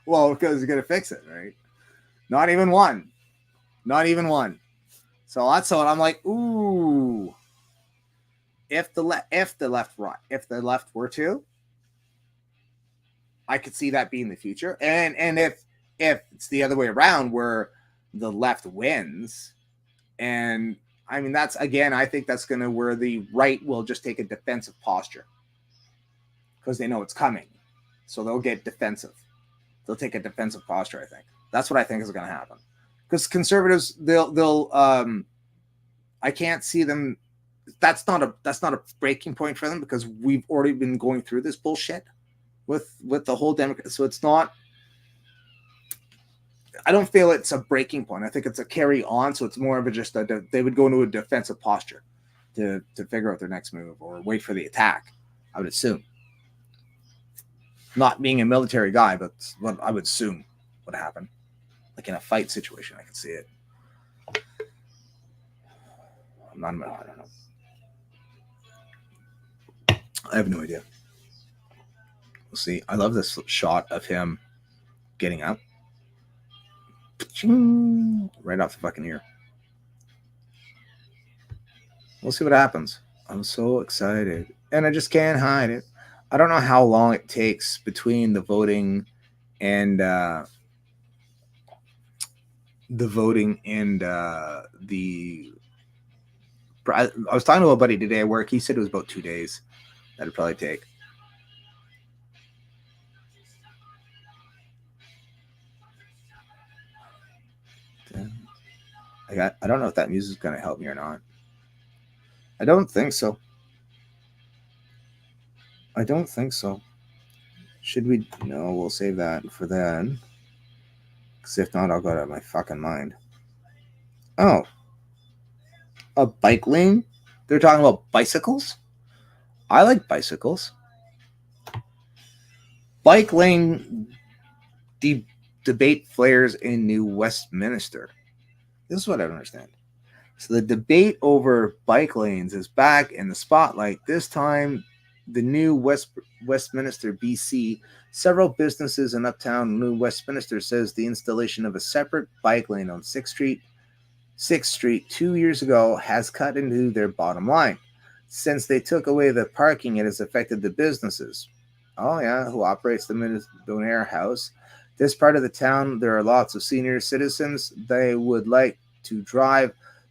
Well, because you're going to fix it, right? Not even one. Not even one. So that's what I'm like, ooh. If the left were to, I could see that being the future. And if it's the other way around where the left wins, and I mean that's again, I think that's gonna where the right will just take a defensive posture. Because they know it's coming. So they'll get defensive. They'll take a defensive posture, I think. That's what I think is gonna happen. Because conservatives, they'll I can't see them. That's not a breaking point for them because we've already been going through this bullshit with the whole Democrat. So it's not. I don't feel it's a breaking point. I think it's a carry on. So it's more of they would go into a defensive posture to figure out their next move or wait for the attack. I would assume. Not being a military guy, but what I would assume would happen. Like in a fight situation, I can see it. I don't know. I have no idea. We'll see. I love this shot of him getting up. Right off the fucking ear. We'll see what happens. I'm so excited. And I just can't hide it. I don't know how long it takes between the voting and the I was talking to a buddy today at work. He said it was about 2 days. That'd probably take. I don't know if that music is going to help me or not. I don't think so. Should we? No, we'll save that for then. Because if not, I'll go out of my fucking mind. Oh. A bike lane? They're talking about bicycles? I like bicycles. Bike lane debate flares in New Westminster. This is what I don't understand. So the debate over bike lanes is back in the spotlight. This time, the new Westminster, BC. Several businesses in uptown New Westminster says the installation of a separate bike lane on 6th Street 2 years ago has cut into their bottom line. Since they took away the parking, it has affected the businesses. Oh yeah, who operates the Millionaire House. This part of the town, there are lots of senior citizens. They would like to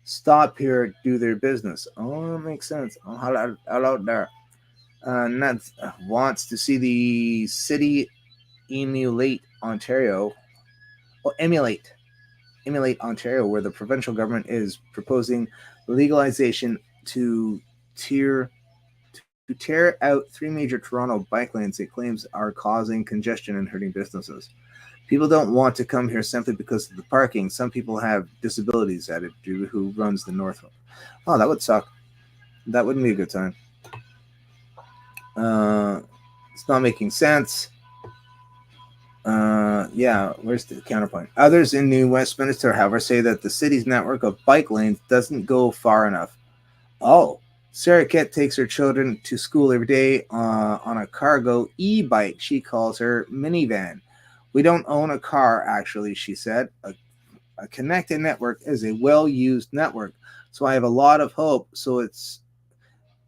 stop here, do their business. Oh, that makes sense. Oh, hello there. Ned wants to see the city emulate Ontario, where the provincial government is proposing legalization to tier to tear out 3 major Toronto bike lanes it claims are causing congestion and hurting businesses. People don't want to come here simply because of the parking. Some people have disabilities, added Drew, who runs the North. Oh, that would suck. That wouldn't be a good time. It's not making sense. Yeah, where's the counterpoint? Others in New Westminster, however, say that the city's network of bike lanes doesn't go far enough. Oh, Sarah Kett takes her children to school every day on a cargo e-bike. She calls her minivan. We don't own a car, actually, she said. A connected network is a well-used network, so I have a lot of hope. So it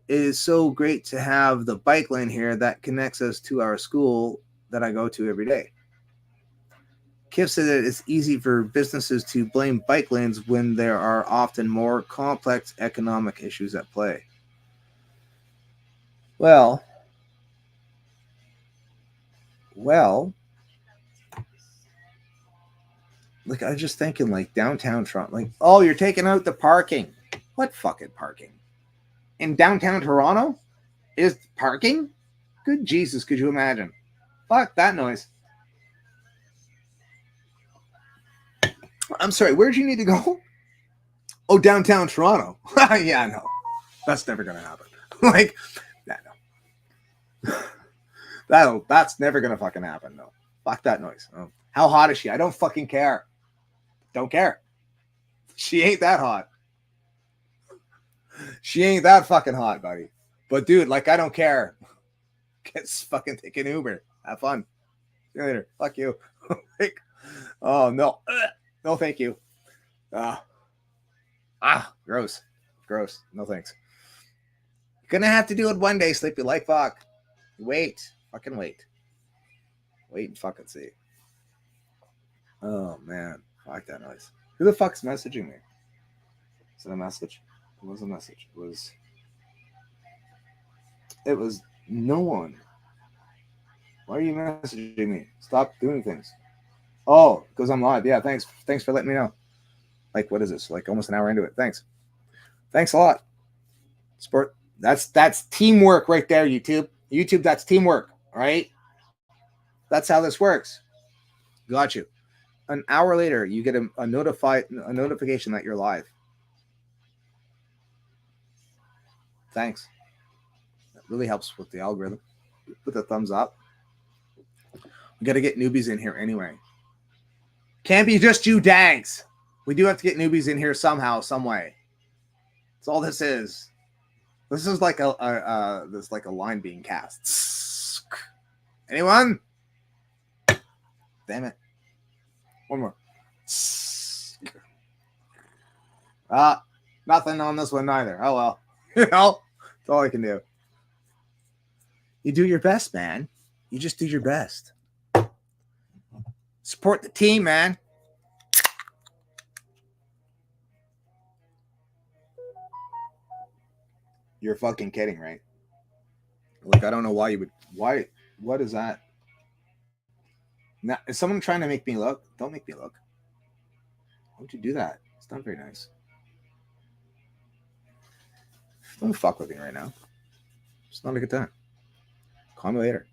is so great to have the bike lane here that connects us to our school that I go to every day. Kip said that it's easy for businesses to blame bike lanes when there are often more complex economic issues at play. Well, like I was just thinking, like downtown Toronto, like, oh, you're taking out the parking. What fucking parking? In downtown Toronto? Is parking? Good Jesus, could you imagine? Fuck that noise. I'm sorry, where'd you need to go? Oh, downtown Toronto. Yeah, no. That's never gonna happen. Like, no. That's never gonna fucking happen, no. Fuck that noise. Oh. How hot is she? I don't fucking care. Don't care. She ain't that hot. She ain't that fucking hot, buddy. But dude, like, I don't care. Fucking take an Uber. Have fun. See you later. Fuck you. Like, oh no. No, thank you. Gross. Gross. No thanks. You're gonna have to do it one day, Sleepy. Like fuck. Wait. Fucking wait. Wait and fucking see. Oh man. Fuck that noise. Who the fuck's messaging me? Is it a message? It was a message. It was no one. Why are you messaging me? Stop doing things. Oh, because I'm live. Yeah, thanks. Thanks for letting me know. Like, what is this? Like almost an hour into it. Thanks. Thanks a lot. Sport. That's teamwork right there, YouTube. YouTube, that's teamwork. All right. That's how this works. Got you. An hour later, you get a notification that you're live. Thanks. That really helps with the algorithm. Put the thumbs up. We got to get newbies in here anyway. Can't be just you dangs. We do have to get newbies in here somehow, some way. That's all this is. This is like there's like a line being cast. Anyone? Damn it. One more. Nothing on this one either. Oh well. You know, that's all I can do. You do your best, man. You just do your best. Support the team, man. You're fucking kidding, right? Like, I don't know why you would. Why? What is that? Now, is someone trying to make me look? Don't make me look. Why would you do that? It's not very nice. Don't fuck with me right now. It's not a good time. Call me later.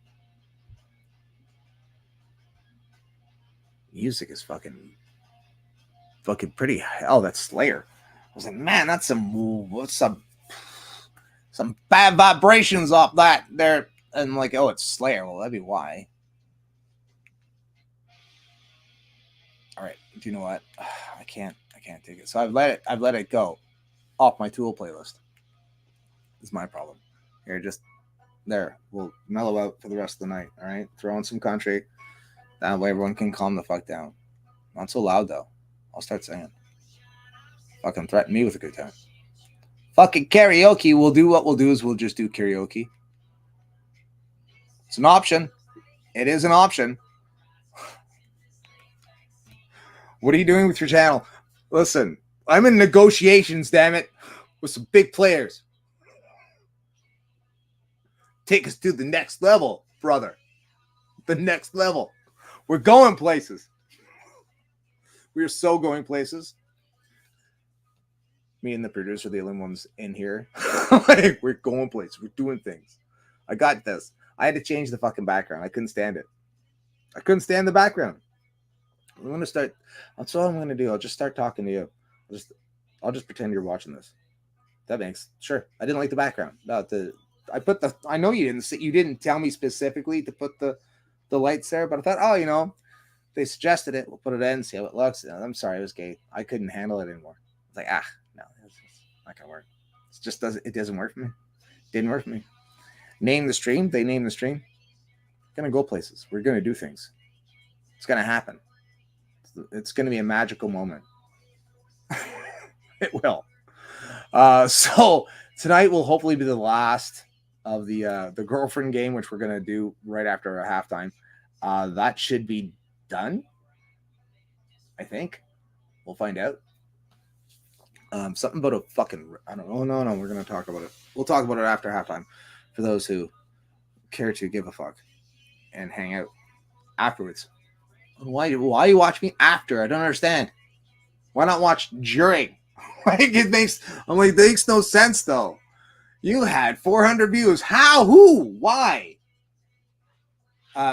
Music is fucking pretty. Oh, that's Slayer. I was like, man, that's some bad vibrations off that there. And I'm like, oh, it's Slayer. Well, that'd be why. All right. Do you know what? I can't take it. So I've let it go off my Tool playlist. It's my problem. Here, just there. We'll mellow out for the rest of the night. All right. Throw in some country. That way everyone can calm the fuck down. Not so loud though. I'll start singing. Fucking threaten me with a good time. Fucking karaoke. We'll do what we'll do is we'll just do karaoke. It's an option. It is an option. What are you doing with your channel? Listen, I'm in negotiations, damn it, with some big players. Take us to the next level, brother. The next level. We're going places. We are so going places. Me and the producer, the only ones in here. Like, we're going places. We're doing things. I got this. I had to change the fucking background. I couldn't stand it. I couldn't stand the background. I'm gonna start. That's all I'm gonna do. I'll just start talking to you. I'll just pretend you're watching this. That makes sure. I didn't like the background. No, I put the. I know you didn't tell me specifically to put the lights there, but I thought, oh, they suggested it. We'll put it in, see how it looks. I'm sorry, it was gay. I couldn't handle it anymore. It's like, no, it's not gonna work. It doesn't work for me. Didn't work for me. Name the stream. They name the stream. Gonna go places. We're gonna do things. It's gonna happen. It's gonna be a magical moment. It will. So tonight will hopefully be the last of the girlfriend game, which we're gonna do right after our halftime. That should be done. I think. We'll find out. Something about a fucking. I don't know. No. We're gonna talk about it. We'll talk about it after halftime. For those who care to give a fuck and hang out afterwards. Why you watch me after? I don't understand. Why not watch during? Like it makes no sense though. You had 400 views. How? Who? Why?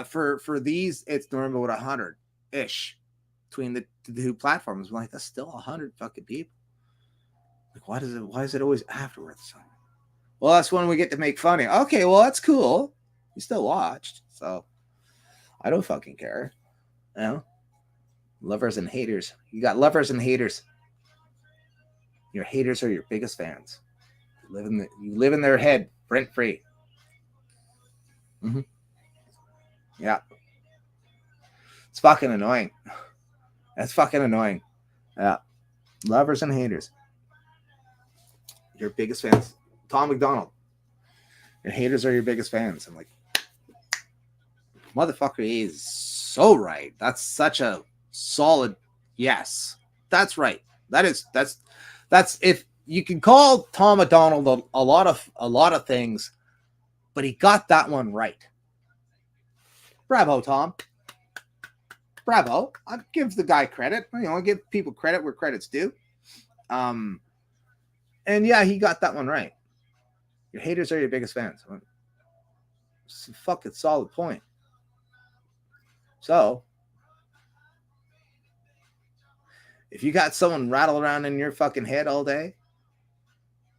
For these, it's normally about 100-ish between the two platforms. I'm like, that's still 100 fucking people. Like, why is it always afterwards? Well, that's when we get to make fun of you. Okay, well, that's cool. You still watched, so I don't fucking care. Lovers and haters. You got lovers and haters. Your haters are your biggest fans. You live in their head rent free. Mm-hmm. Yeah. It's fucking annoying. That's fucking annoying. Yeah. Lovers and haters. Your biggest fans. Tom McDonald. Your haters are your biggest fans. I'm like, motherfucker, he is so right. That's such a solid yes. That's right. That's if you can call Tom McDonald a lot of things, but he got that one right. Bravo, Tom. Bravo. I give the guy credit. I give people credit where credit's due. And yeah, he got that one right. Your haters are your biggest fans. It's a fucking solid point. So, if you got someone rattle around in your fucking head all day,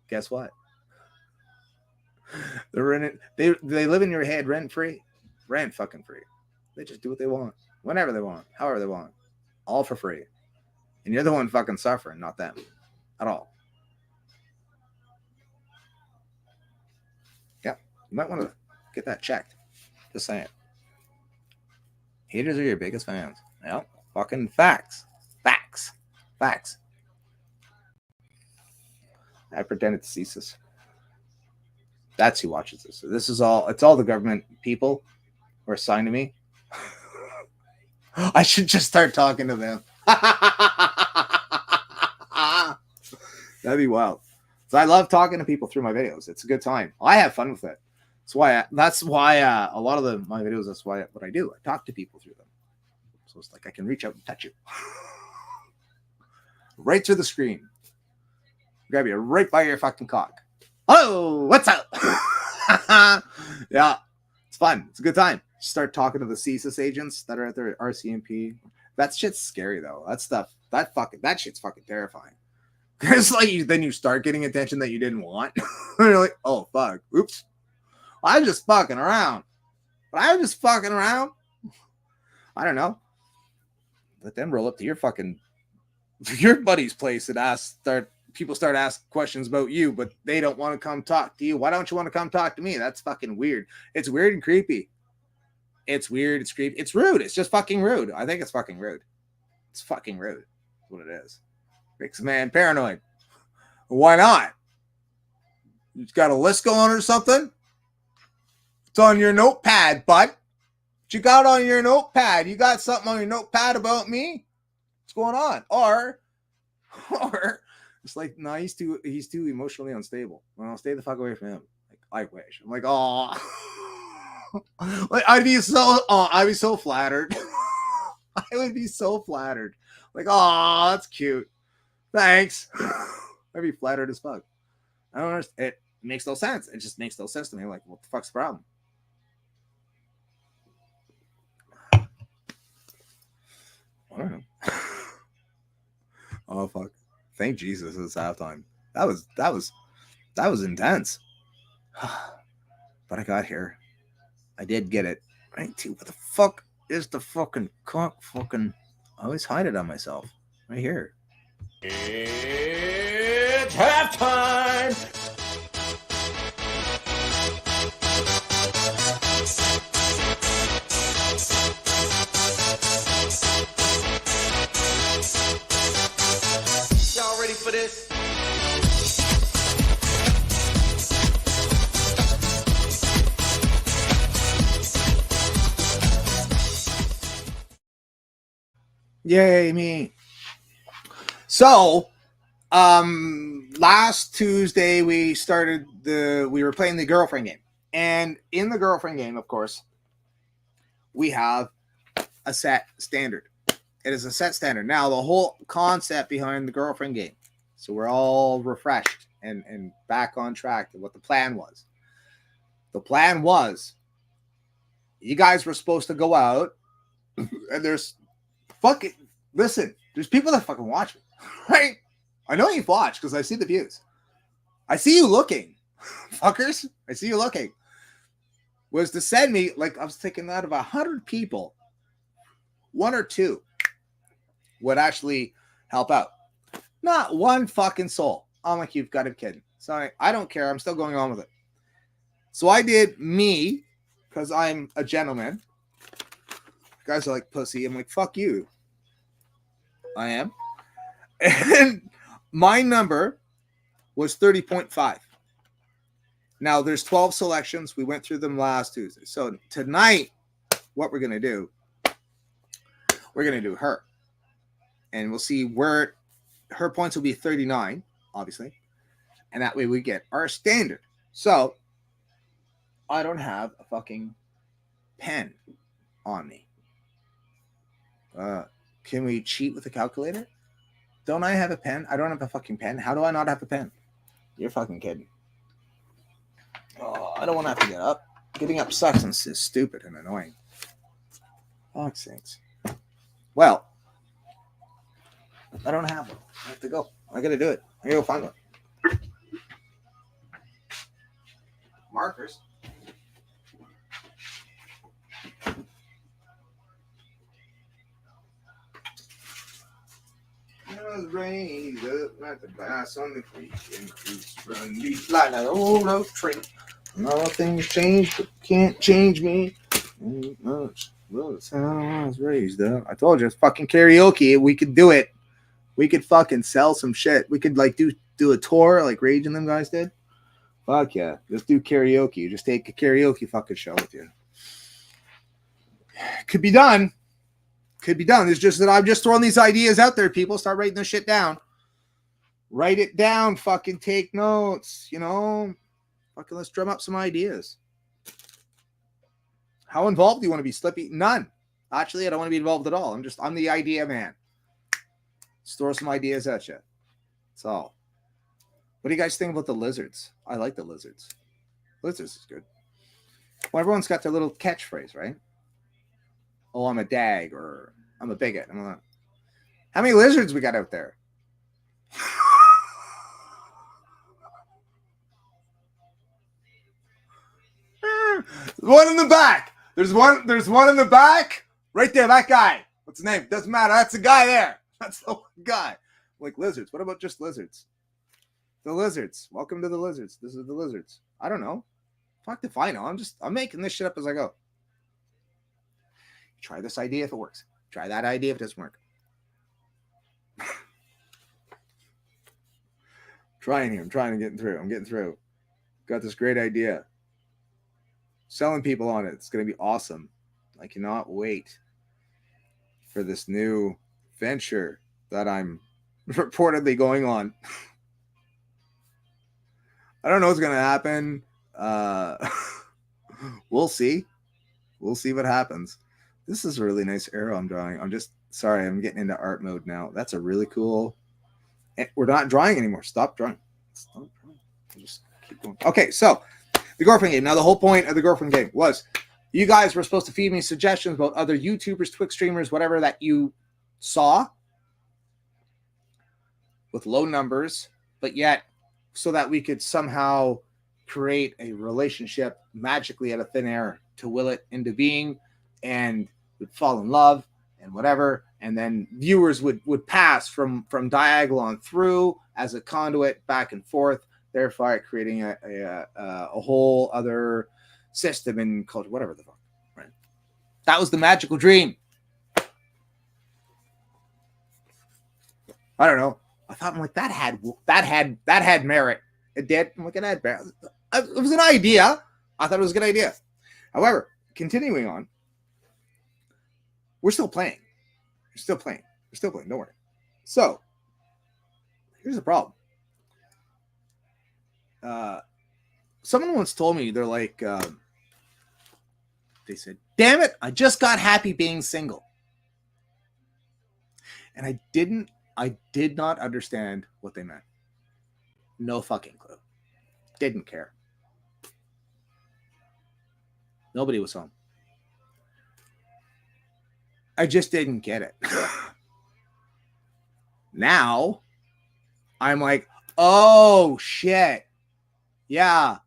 guess what? They're in it. They live in your head rent free. Rent fucking free. They just do what they want. Whenever they want. However they want. All for free. And you're the one fucking suffering, not them. At all. You might want to get that checked. Just saying. Haters are your biggest fans. Yep. Fucking facts. Facts. Facts. I pretend it's CSIS. That's who watches this. So this is all, it's all the government people who are assigned to me. I should just start talking to them. That'd be wild. So I love talking to people through my videos. It's a good time. I have fun with it. That's why a lot of my videos, that's what I do. I talk to people through them. So it's like I can reach out and touch you. Right through the screen. Grab you right by your fucking cock. Oh, what's up? Yeah, it's fun. It's a good time. Start talking to the CSIS agents that are at their RCMP. That shit's scary though. That shit's fucking terrifying. It's like then you start getting attention that you didn't want. You're like, oh fuck, oops. I was just fucking around. But I was just fucking around. I don't know. Let them roll up to your buddy's place and people start asking questions about you, but they don't want to come talk to you. Why don't you want to come talk to me? That's fucking weird. It's weird and creepy. It's weird. It's creepy. It's rude. It's just fucking rude. I think it's fucking rude. It's fucking rude. That's what it is. Makes a man paranoid. Why not? You got a list going or something? It's on your notepad, bud. What you got on your notepad? You got something on your notepad about me? What's going on? Or it's like, no, he's too emotionally unstable. Well, stay the fuck away from him. Like, I wish. I'm like, oh, like I'd be so flattered. I would be so flattered. Like, oh, that's cute. Thanks. I'd be flattered as fuck. I don't understand. It makes no sense. It just makes no sense to me. Like, what the fuck's the problem? I don't know. Oh fuck! Thank Jesus it's halftime. That was intense. But I got here. I did get it. Right, dude, what the fuck is the fucking cock? Fucking, I always hide it on myself. Right here. It's halftime. Y'all ready for this? Yay me. So, last Tuesday we were playing the girlfriend game. And in the girlfriend game, of course, we have a set standard. It is a set standard. Now, the whole concept behind the girlfriend game, so we're all refreshed and back on track to what the plan was. The plan was, you guys were supposed to go out, and there's people that fucking watch me, right? I know you've watched because I see the views. I see you looking, fuckers. I see you looking. Was to send me, like, I was thinking out of 100 people, 1 or 2 would actually help out. Not one fucking soul. I'm like, you've got to be kidding. Sorry, I don't care. I'm still going on with it. So I did me, because I'm a gentleman. Guys are like pussy. I'm like, fuck you. I am. And my number was 30.5. Now, there's 12 selections. We went through them last Tuesday. So tonight, what we're going to do, we're going to do her. And we'll see where her points will be 39, obviously. And that way we get our standard. So I don't have a fucking pen on me. Can we cheat with a calculator? Don't I have a pen? I don't have a fucking pen. How do I not have a pen? You're fucking kidding. Oh, I don't want to have to get up. Getting up sucks and is stupid and annoying. Fuck's sakes. Well, I don't have one. I have to go. I gotta do it. I gotta go find one. Markers. Raised up like the bass on the creek and creeks run deep like that old oak tree. Nothing changed, but can't change me. Ain't much. Well, that's how I was raised up. I told you, it's fucking karaoke. We could do it. We could fucking sell some shit. We could like do a tour like Rage and them guys did. Fuck yeah. Let's do karaoke. You just take a karaoke fucking show with you. Could be done. Could be done. It's just that I'm just throwing these ideas out there. People start writing this shit down. Write it down. Fucking take notes. You know, fucking let's drum up some ideas. How involved do you want to be, Slippy? None. Actually, I don't want to be involved at all. I'm the idea man. Just throw some ideas at you. That's all. What do you guys think about the lizards? I like the lizards. Lizards is good. Well, everyone's got their little catchphrase, right? Oh, I'm a dag, or I'm a bigot. How many lizards we got out there? One in the back. There's one in the back. Right there, that guy. What's his name? Doesn't matter. That's the guy there. That's the one guy. Like lizards. What about just lizards? The lizards. Welcome to the lizards. This is the lizards. I don't know. Fuck if I know. I'm making this shit up as I go. Try this idea if it works. Try that idea if it doesn't work. Trying here. I'm trying to get through. I'm getting through. Got this great idea. Selling people on it. It's going to be awesome. I cannot wait for this new venture that I'm reportedly going on. I don't know what's going to happen. We'll see. We'll see what happens. This is a really nice arrow I'm drawing. I'm getting into art mode now. That's a really cool We're not drawing anymore. Stop drawing. Stop drawing. Just keep going. Okay, so the girlfriend game. Now, the whole point of the girlfriend game was you guys were supposed to feed me suggestions about other YouTubers, Twitch streamers, whatever that you saw with low numbers, but yet so that we could somehow create a relationship magically out of thin air to will it into being, and would fall in love and whatever. And then viewers would pass from diagonal on through as a conduit back and forth, therefore creating a whole other system and culture, whatever the fuck. Right? That was the magical dream. I don't know. I thought, I'm like, that had merit. It did. I'm like, it had merit. It was an idea. I thought it was a good idea. However, continuing on, we're still playing. We're still playing. We're still playing. Don't worry. So, here's the problem. Someone once told me, they're like, they said, damn it, I just got happy being single. And I did not understand what they meant. No fucking clue. Didn't care. Nobody was home. I just didn't get it. Now, I'm like, oh, shit. Yeah,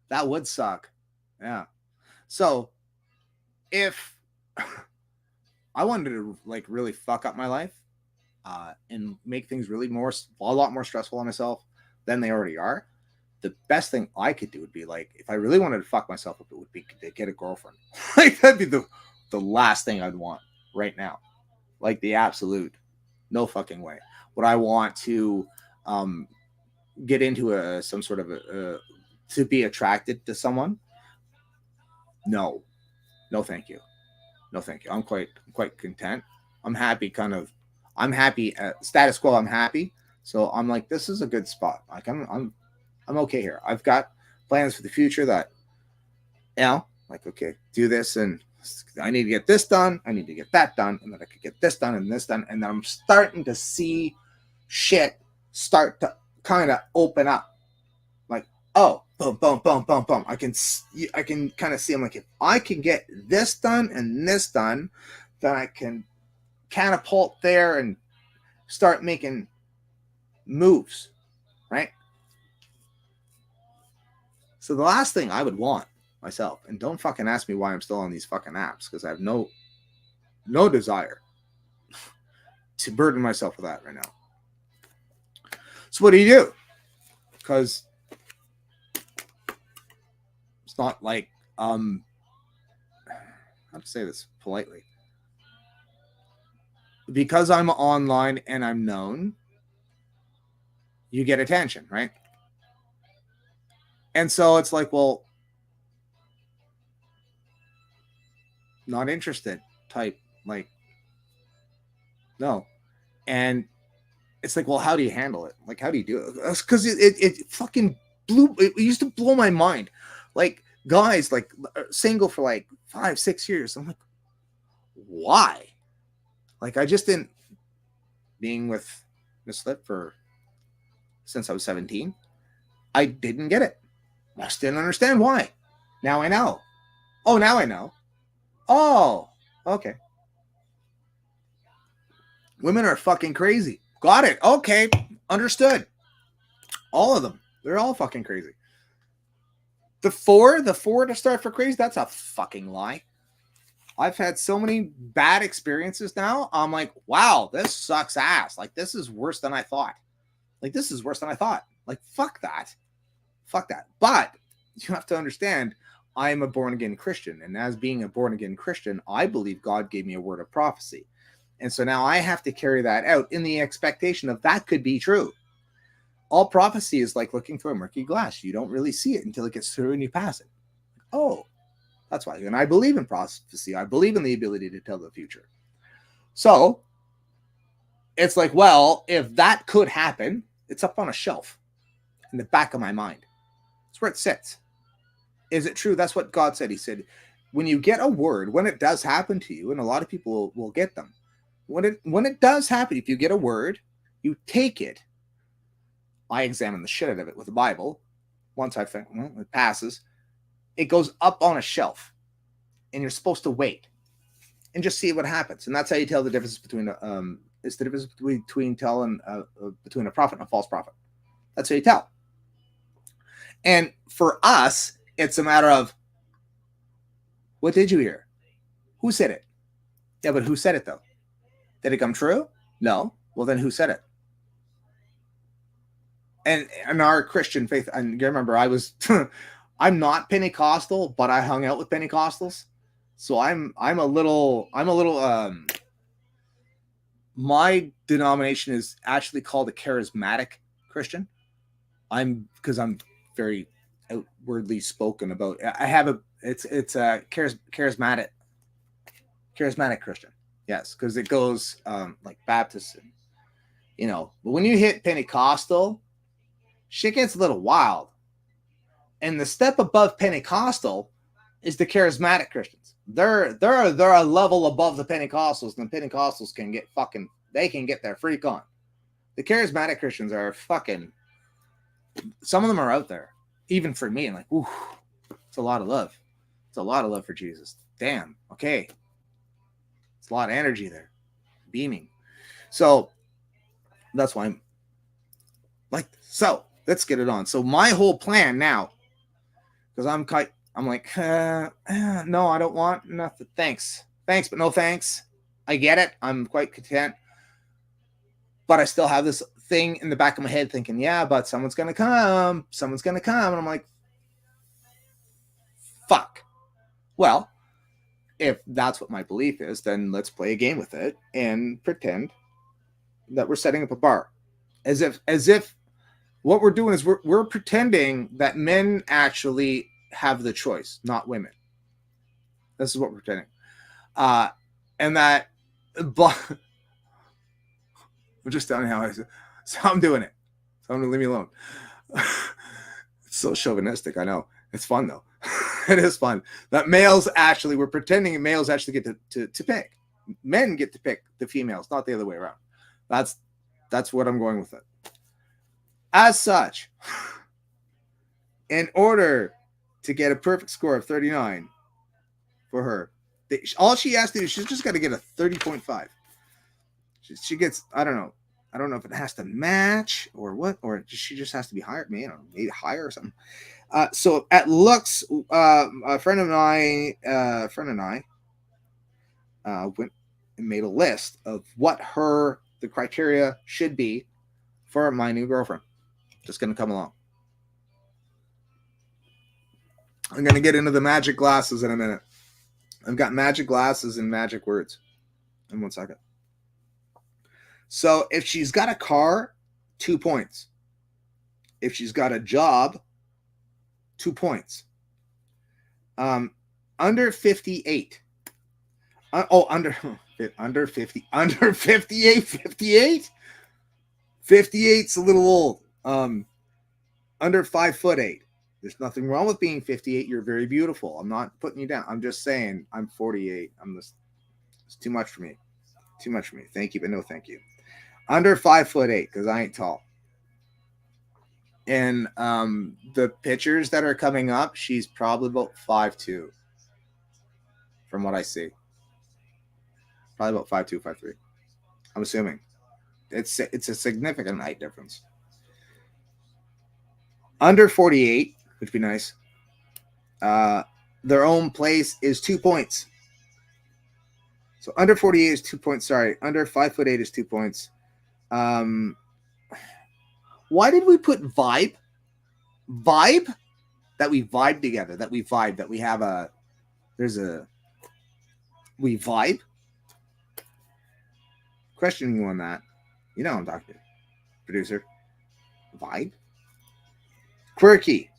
that would suck. Yeah. So, if I wanted to, like, really fuck up my life and make things really a lot more stressful on myself than they already are, the best thing I could do would be, like, if I really wanted to fuck myself up, it would be to get a girlfriend. Like, that'd be the last thing I'd want right now. Like, the absolute no fucking way. Would I want to get into some sort of to be attracted to someone? No thank you. I'm quite content. I'm happy status quo. I'm happy. So I'm like, this is a good spot. Like, I'm okay here. I've got plans for the future that, like, okay, do this, and I need to get this done. I need to get that done, and then I could get this done and this done. And then I'm starting to see shit start to kind of open up. Like, oh, boom, boom, boom, boom, boom. I can kind of see, I'm like, if I can get this done and this done, then I can catapult there and start making moves, right? So the last thing I would want myself, and don't fucking ask me why I'm still on these fucking apps, because I have no desire to burden myself with that right now. So what do? Because it's not like how to say this politely. Because I'm online and I'm known, you get attention, right? And so it's like, well, not interested type, like, no. And it's like, well, how do you handle it? Like, how do you do it? Because it fucking it used to blow my mind. Like, guys, like, single for like 5-6 years. I'm like, why? Like, I just didn't, being with Miss Lip since I was 17, I didn't get it. I just didn't understand why. Now I know. Oh, now I know. Oh, okay. Women are fucking crazy. Got it. Okay. Understood. All of them. They're all fucking crazy. The four to start for crazy, that's a fucking lie. I've had so many bad experiences now. I'm like, wow, this sucks ass. Like, this is worse than I thought. Like, fuck that. Fuck that. But you have to understand, I am a born-again Christian. And as being a born-again Christian, I believe God gave me a word of prophecy. And so now I have to carry that out in the expectation of that could be true. All prophecy is like looking through a murky glass. You don't really see it until it gets through and you pass it. Oh, that's why. And I believe in prophecy. I believe in the ability to tell the future. So it's like, well, if that could happen, it's up on a shelf in the back of my mind. It's where it sits. Is it true? That's what God said. He said, when you get a word, when it does happen to you, and a lot of people will get them, when it does happen, if you get a word, you take it I examine the shit out of it with the Bible. Once I think, well, it passes, it goes up on a shelf, and you're supposed to wait and just see what happens. And that's how you tell the difference between it's the difference between telling between a prophet and a false prophet. That's how you tell. And for us, it's a matter of, what did you hear? Who said it? Yeah, but who said it though? Did it come true? No. Well, then who said it? And in our Christian faith, and you remember, I was, I'm not Pentecostal, but I hung out with Pentecostals. So I'm a little, my denomination is actually called a charismatic Christian. Because I'm very outwardly spoken about. I have it's a charismatic Christian. Yes, because it goes like Baptist, but when you hit Pentecostal, shit gets a little wild. And the step above Pentecostal is the charismatic Christians. They're a level above the Pentecostals, and the Pentecostals can get their freak on. The charismatic Christians are fucking, some of them are out there, even for me. And like, ooh, it's a lot of love. It's a lot of love for Jesus. Damn. Okay. It's a lot of energy there, beaming. So that's why I'm like, so let's get it on. So my whole plan now, because I'm like, no, I don't want nothing. Thanks, but no thanks. I get it. I'm quite content. But I still have this thing in the back of my head thinking, yeah, but someone's going to come. And I'm like, fuck. Well, if that's what my belief is, then let's play a game with it and pretend that we're setting up a bar. As if what we're doing is we're pretending that men actually have the choice, not women. This is what we're pretending. And that, but I'm just telling you how so I'm doing it. So I'm going to leave me alone. It's so chauvinistic, I know. It's fun, though. It is fun. That we're pretending males actually get to pick. Men get to pick the females, not the other way around. That's what I'm going with it. As such, in order to get a perfect score of 39 for her, all she has to do, she's just got to get a 30.5. She gets, I don't know if it has to match or what, or she just has to be higher, maybe higher or something. So at looks, a friend and I went and made a list of what the criteria should be for my new girlfriend. Just going to come along. I'm going to get into the magic glasses in a minute. I've got magic glasses and magic words in 1 second. So if she's got a car, 2 points. If she's got a job, 2 points. Under 58. Under 50. Under 58. 58? 58's a little old. Under 5'8". There's nothing wrong with being 58. You're very beautiful. I'm not putting you down. I'm just saying I'm 48. It's too much for me. Too much for me. Thank you, but no thank you. Under 5'8", because I ain't tall. And the pictures that are coming up, she's probably about 5'2", from what I see. Probably about 5'2", 5'3". I'm assuming. It's a significant height difference. Under 48, which would be nice. Their own place is 2 points. So under 48 is 2 points. Sorry, under 5'8" is 2 points. Why did we put vibe? Vibe? That we vibe together. That we vibe. That we have we vibe? Questioning you on that. You know I'm talking to. Producer. Vibe? Quirky.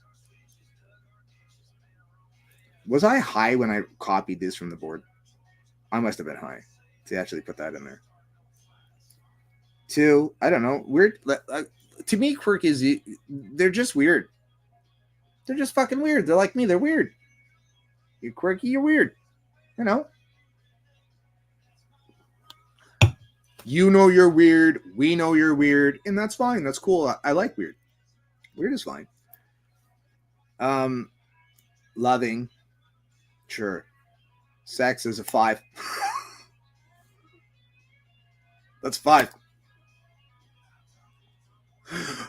Was I high when I copied this from the board? I must have been high to actually put that in there. 2, I don't know. Weird. To me, quirky is, they're just weird. They're just fucking weird. They're like me. They're weird. You're quirky, you're weird. You know? You know you're weird. We know you're weird. And that's fine. That's cool. I like weird. Weird is fine. Loving. Sure. Sex is a 5. That's 5.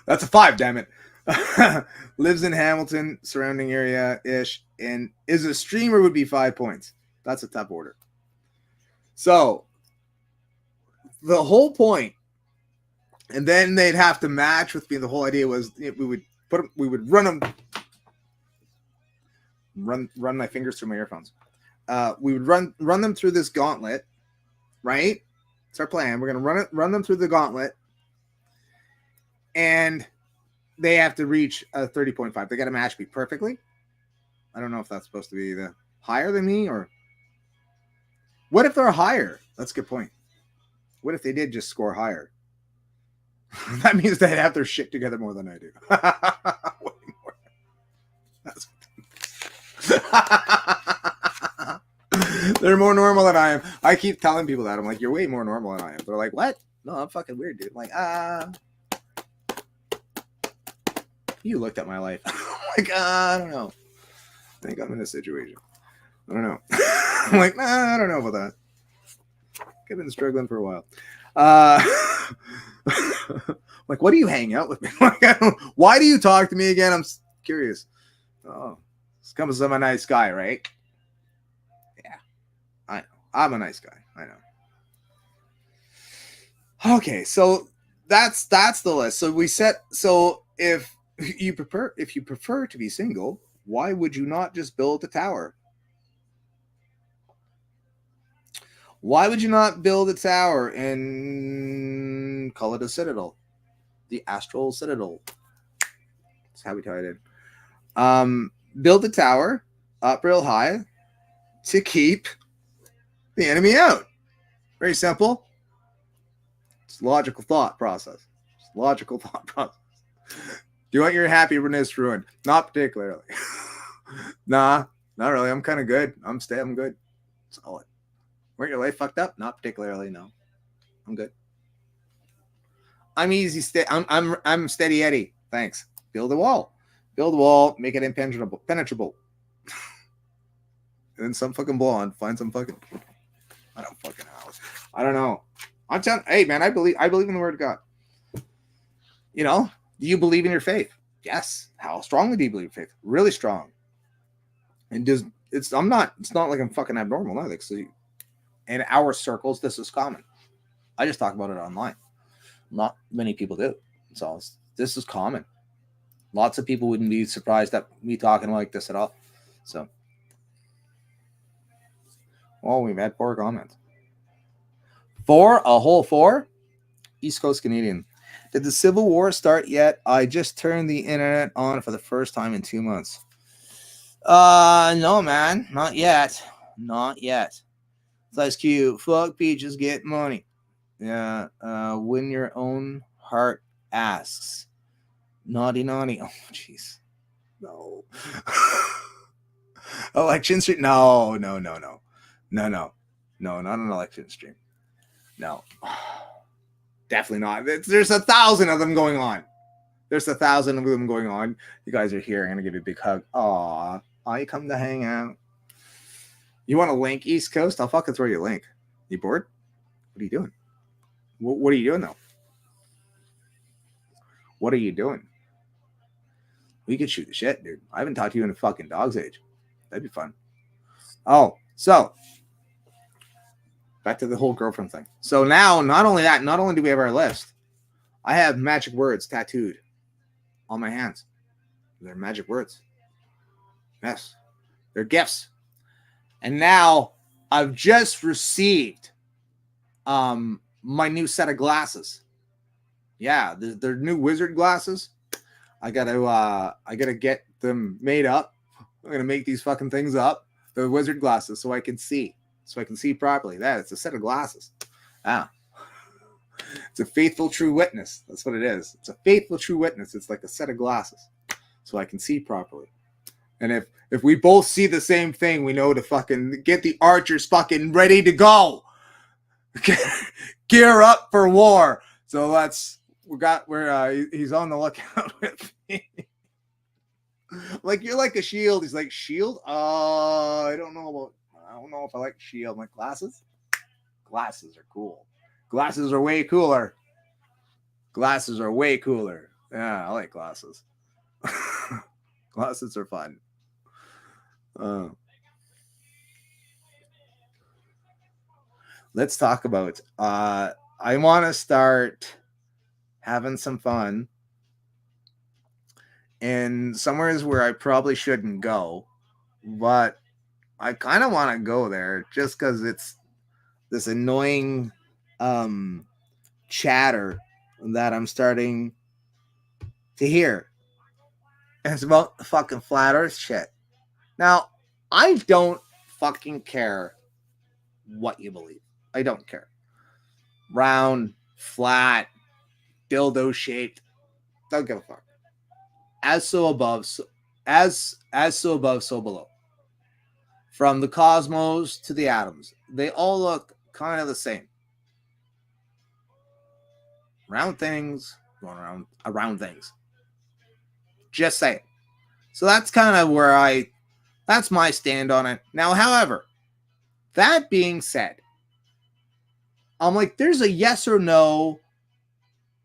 That's a 5, damn it. Lives in Hamilton, surrounding area-ish, and is a streamer would be 5 points. That's a tough order. So, the whole point, and then they'd have to match with me. The whole idea was we would run my fingers through my earphones. We would run them through this gauntlet, right? It's our plan. We're gonna run them through the gauntlet, and they have to reach a 30.5. They got to match me perfectly. I don't know if that's supposed to be the higher than me, or what if they're higher? That's a good point. What if they did just score higher? That means they'd have their shit together more than I do. Way more. That's They're more normal than I am. I keep telling people that. I'm like, you're way more normal than I am. They're like, what? No, I'm fucking weird, dude. I'm like, you looked at my life. I'm like, I don't know. I think I'm in a situation. I don't know. I'm like, nah, I don't know about that. I've been struggling for a while. Like, what do you hang out with me? Why do you talk to me again? I'm curious. Oh, it's because I'm a nice guy, right? Yeah, I know. I'm a nice guy. I know. Okay, so that's the list. So we set. So if you prefer to be single, why would you not just build a tower? Why would you not build a tower and call it a citadel? The Astral Citadel. That's how we tied it in. Build a tower up real high to keep the enemy out. Very simple. It's logical thought process. It's logical thought process. Do you want your happiness ruined? Not particularly. Nah, not really. I'm kind of good. I'm good. Solid. Weren't your life fucked up? Not particularly, no. I'm good. I'm easy. I'm steady Eddie. Thanks. Build a wall. Build a wall. Make it penetrable. And then some fucking blonde. Find some fucking. I don't fucking know. I don't know. I'm telling. Hey man, I believe in the word of God. You know. Do you believe in your faith? Yes. How strongly do you believe in faith? Really strong. And it's not like I'm fucking abnormal either. So in our circles, this is common. I just talk about it online. Not many people do. So this is common. Lots of people wouldn't be surprised at me talking like this at all. So, we've had 4 comments. 4? A whole 4? East Coast Canadian. Did the Civil War start yet? I just turned the internet on for the first time in 2 months. No, man. Not yet. Not yet. Size Q. Fuck peaches, get money. Yeah. When your own heart asks. Naughty. Oh, jeez. No. Election stream? No. No, not an election stream. No. Definitely not. There's 1,000 of them going on. There's 1,000 of them going on. You guys are here. I'm going to give you a big hug. Aw. I come to hang out. You want a link, East Coast? I'll fucking throw you a link. You bored? What are you doing? What are you doing, though? What are you doing? We could shoot the shit, dude. I haven't talked to you in a fucking dog's age. That'd be fun. Oh, so back to the whole girlfriend thing. So now, not only do we have our list, I have magic words tattooed on my hands. They're magic words. Yes. They're gifts. And now I've just received my new set of glasses. Yeah, they're new wizard glasses. I gotta get them made up. I'm gonna make these fucking things up. The wizard glasses, so I can see properly. It's a set of glasses. It's a faithful true witness. That's what it is. It's a faithful true witness. It's like a set of glasses, so I can see properly. And if we both see the same thing, we know to fucking get the archers fucking ready to go. Gear up for war. So let's he's on the lookout with me. Like, you're like a shield. He's like, shield? I don't know if I like shield. My glasses? Glasses are cool. Glasses are way cooler. Glasses are way cooler. Yeah, I like glasses. Glasses are fun. Let's talk about I want to start having some fun in somewheres where I probably shouldn't go, but I kind of want to go there just because it's this annoying chatter that I'm starting to hear. And it's about the fucking flat earth shit. Now, I don't fucking care what you believe. I don't care. Round, flat, dildo shaped. Don't give a fuck. As so above, so above, so below. From the cosmos to the atoms, they all look kind of the same. Round things going around things. Just saying. So that's kind of where that's my stand on it. Now, however, that being said, I'm like, there's a yes or no.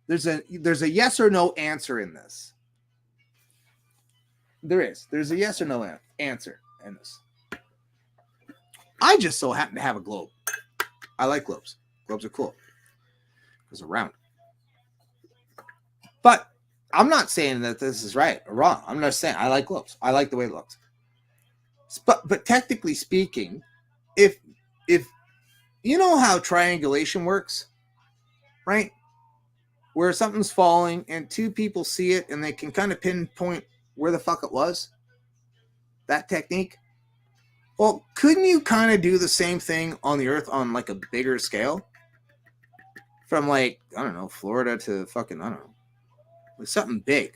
There's a yes or no answer in this. There's a yes or no answer in this. I just so happen to have a globe. I like globes. Globes are cool because they're round. But I'm not saying that this is right or wrong. I'm just saying I like globes. I like the way it looks. But technically speaking, if you know how triangulation works, right? Where something's falling and two people see it and they can kind of pinpoint where the fuck it was. That technique. Well, couldn't you kind of do the same thing on the Earth on like a bigger scale? From like, I don't know, Florida to fucking, I don't know. With something big.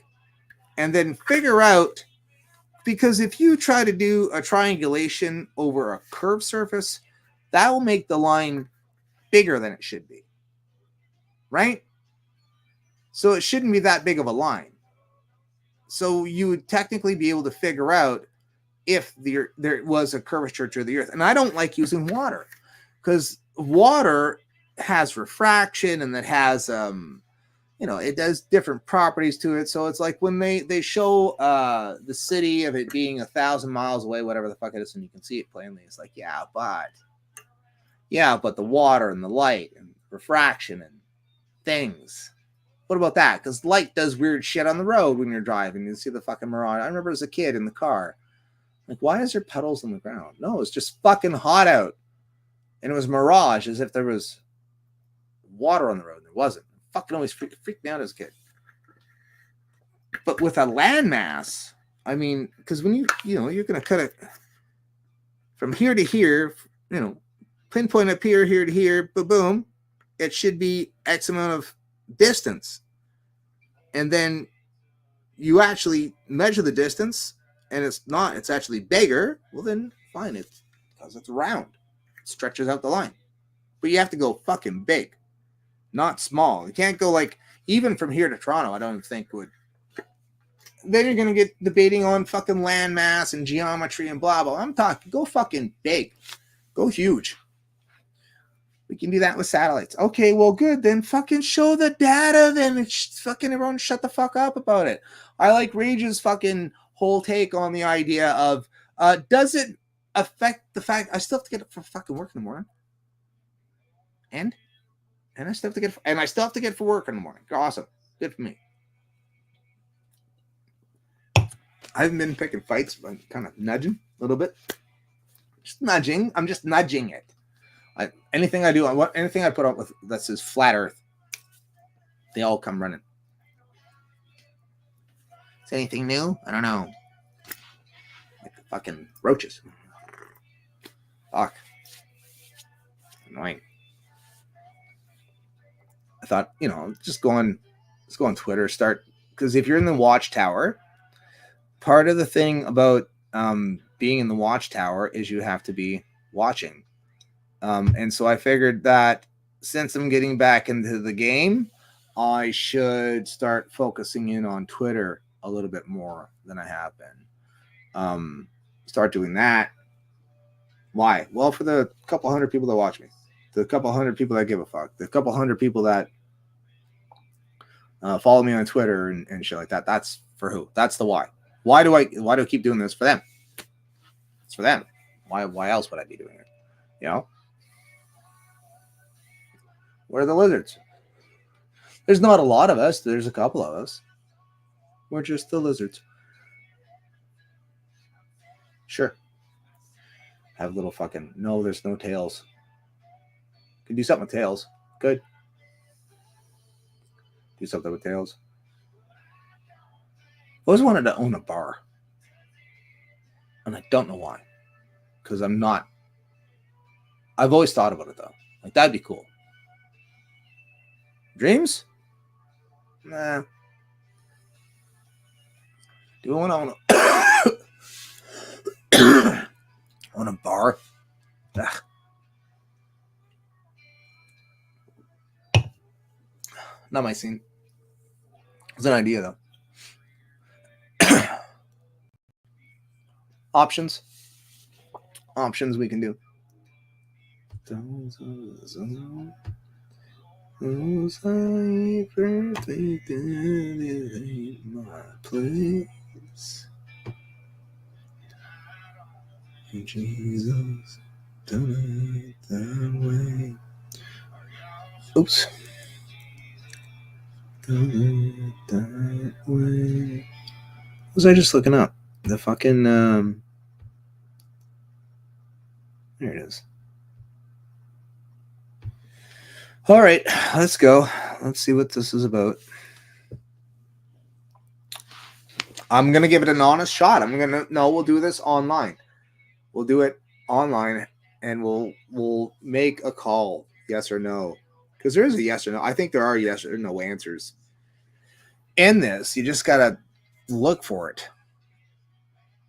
And then figure out, because if you try to do a triangulation over a curved surface, that will make the line bigger than it should be. Right? So it shouldn't be that big of a line. So you would technically be able to figure out if there was a curvature to the Earth. And I don't like using water because water has refraction and that has, it does different properties to it. So it's like when they show the city of it being 1,000 miles away, whatever the fuck it is, and you can see it plainly. It's like, but the water and the light and refraction and things. What about that? Because light does weird shit on the road when you're driving. You see the fucking mirage. I remember as a kid in the car. Like, why is there puddles on the ground? No, it's just fucking hot out. And it was mirage as if there was water on the road. There wasn't. It fucking always freaked me out as a kid. But with a landmass, I mean, because when you're going to cut it from here to here, pinpoint up here to here, boom, it should be X amount of distance. And then you actually measure the distance and it's actually bigger, well then fine, it's because it's round. It stretches out the line. But you have to go fucking big, not small. You can't go like, even from here to Toronto, I don't think would. Then you're going to get debating on fucking landmass and geometry and blah, blah. I'm talking, go fucking big. Go huge. We can do that with satellites. Okay, well, good. Then fucking show the data. Then fucking everyone shut the fuck up about it. I like Rage's fucking whole take on the idea of, does it affect the fact I still have to get up for fucking work in the morning? And I still have to get for work in the morning. Awesome. Good for me. I haven't been picking fights, but I'm kind of nudging a little bit. Just nudging. I'm just nudging it. Anything I do, anything I put up with that says flat Earth, they all come running. Is anything new? I don't know. Like the fucking roaches. Fuck. Annoying. I thought, just go on Twitter, because if you're in the watchtower, part of the thing about being in the watchtower is you have to be watching. And so I figured that since I'm getting back into the game, I should start focusing in on Twitter a little bit more than I have been. Start doing that. Why? Well, for the couple hundred people that watch me, the couple hundred people that give a fuck, the couple hundred people that follow me on Twitter and shit like that. That's for who? That's the why. Why do I keep doing this? For them. It's for them. Why else would I be doing it? You know? Where are the lizards? There's not a lot of us. There's a couple of us. We're just the lizards. Sure. Have little fucking... No, there's no tails. Can do something with tails. Good. Do something with tails. I always wanted to own a bar. And I don't know why. Because I'm not... I've always thought about it, though. Like, that'd be cool. Dreams? Nah. Do I want to own a bar? Ugh. Not my scene. It's an idea, though. Options we can do. Those I perfect in my place. Jesus, done it that way. Oops. Done it that way. What was I just looking up? The fucking, there it is. All right, let's go. Let's see what this is about. I'm going to give it an honest shot. We'll do this online. We'll do it online and we'll make a call, yes or no. Because there is a yes or no. I think there are yes or no answers. In this, you just got to look for it.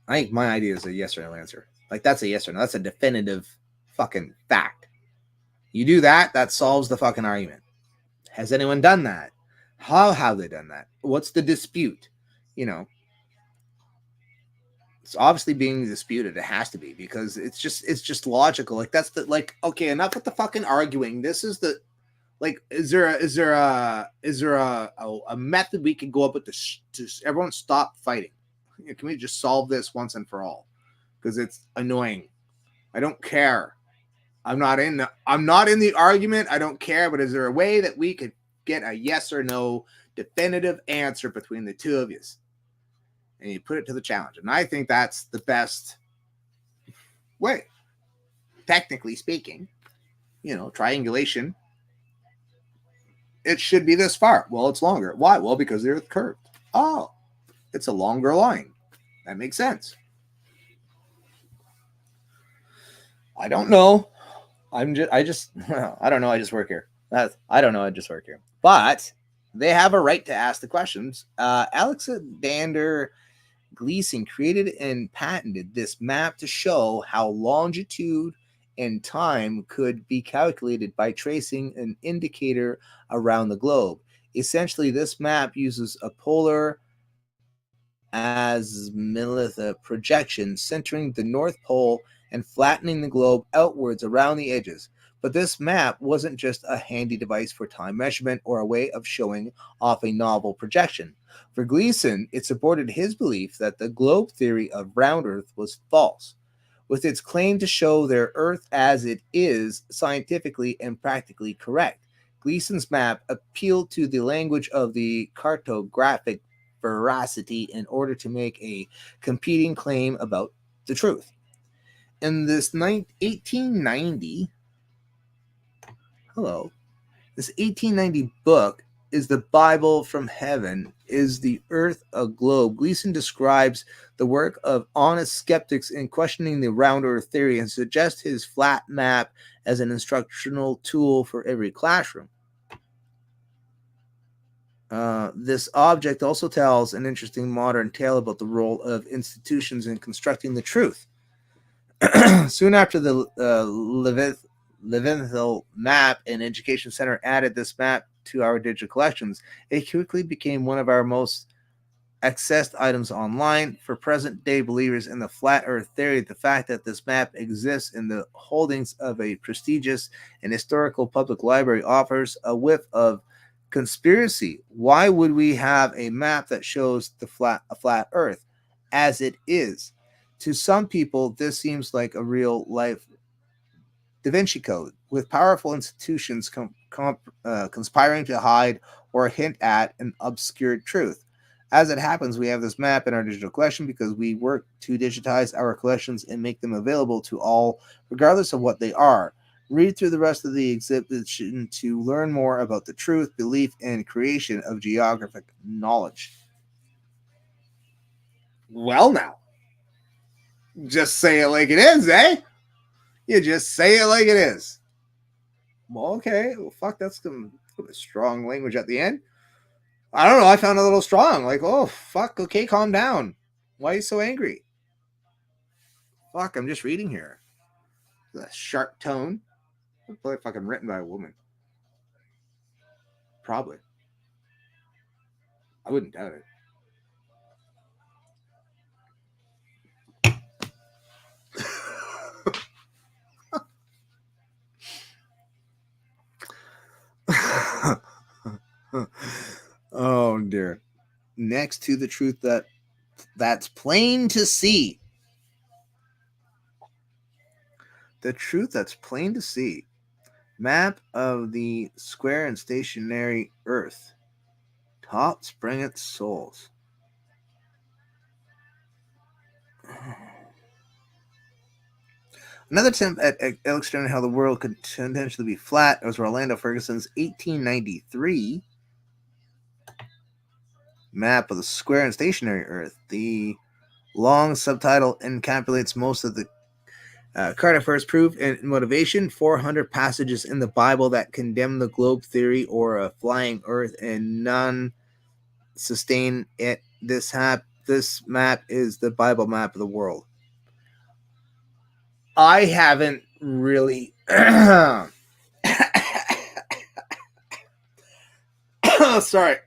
I think my idea is a yes or no answer. Like, that's a yes or no. That's a definitive fucking fact. You do that, that solves the fucking argument. Has anyone done that? How have they done that? What's the dispute? You know, it's obviously being disputed. It has to be, because it's just logical. Like, that's the, like, okay, enough with the fucking arguing. This is the, like, is there a method we can go up with this to everyone stop fighting? Can we just solve this once and for all? Because it's annoying. I don't care. I'm not in the argument. I don't care. But is there a way that we could get a yes or no definitive answer between the two of you? And you put it to the challenge. And I think that's the best way. Technically speaking, you know, triangulation. It should be this far. Well, it's longer. Why? Well, because the Earth curved. Oh, it's a longer line. That makes sense. I don't know. I don't know. I just work here. I don't know. I just work here. But they have a right to ask the questions. Alexander Gleason created and patented this map to show how longitude and time could be calculated by tracing an indicator around the globe. Essentially, this map uses a polar azimuth projection centering the North Pole and flattening the globe outwards around the edges. But this map wasn't just a handy device for time measurement or a way of showing off a novel projection. For Gleason, it supported his belief that the globe theory of round Earth was false, with its claim to show their Earth as it is scientifically and practically correct. Gleason's map appealed to the language of the cartographic veracity in order to make a competing claim about the truth. In this 1890 book, Is the Bible from Heaven? Is the Earth a Globe? Gleason describes the work of honest skeptics in questioning the round Earth theory and suggests his flat map as an instructional tool for every classroom. This object also tells an interesting modern tale about the role of institutions in constructing the truth. Soon after the Leventhal map, an education center added this map to our digital collections, it quickly became one of our most accessed items online. For present-day believers in the flat Earth theory, the fact that this map exists in the holdings of a prestigious and historical public library offers a whiff of conspiracy. Why would we have a map that shows a flat Earth as it is? To some people, this seems like a real-life Da Vinci Code, with powerful institutions conspiring to hide or hint at an obscured truth. As it happens, we have this map in our digital collection because we work to digitize our collections and make them available to all, regardless of what they are. Read through the rest of the exhibition to learn more about the truth, belief, and creation of geographic knowledge. Well, now, just say it like it is, eh? You just say it like it is. Well, okay. Well, fuck, that's some strong language at the end. I don't know. I found it a little strong. Like, oh, fuck. Okay, calm down. Why are you so angry? Fuck, I'm just reading here. The sharp tone. Probably fucking written by a woman. Probably. I wouldn't doubt it. Oh dear. Next to the truth that's plain to see. The truth that's plain to see. Map of the square and stationary Earth. Top springeth souls. Another attempt at illustrating how the world could potentially be flat was Orlando Ferguson's 1893 map of the square and stationary Earth. The long subtitle encapsulates most of the Carter's proof and motivation. 400 passages in the Bible that condemn the globe theory or a flying Earth, and none sustain it. This map is the Bible map of the world. I haven't really. Sorry.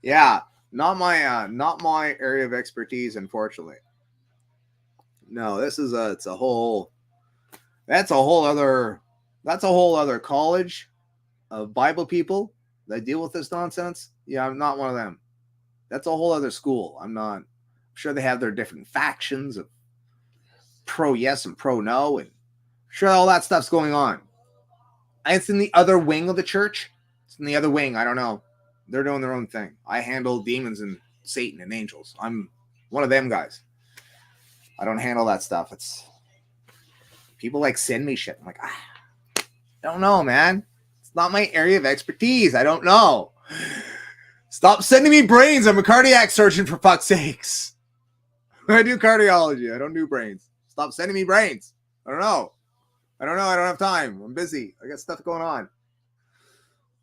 Yeah, not my area of expertise, unfortunately. No, this is that's a whole other college of Bible people that deal with this nonsense. Yeah, I'm not one of them. That's a whole other school. I'm sure they have their different factions of pro yes and pro no, and sure all that stuff's going on. It's in the other wing of the church. It's in the other wing. I don't know. They're doing their own thing. I handle demons and Satan and angels. I'm one of them guys. I don't handle that stuff. It's people like send me shit. I'm like, I don't know, man. It's not my area of expertise. I don't know. Stop sending me brains. I'm a cardiac surgeon, for fuck's sakes. I do cardiology. I don't do brains. Stop sending me brains. I don't know. I don't have time. I'm busy. I got stuff going on.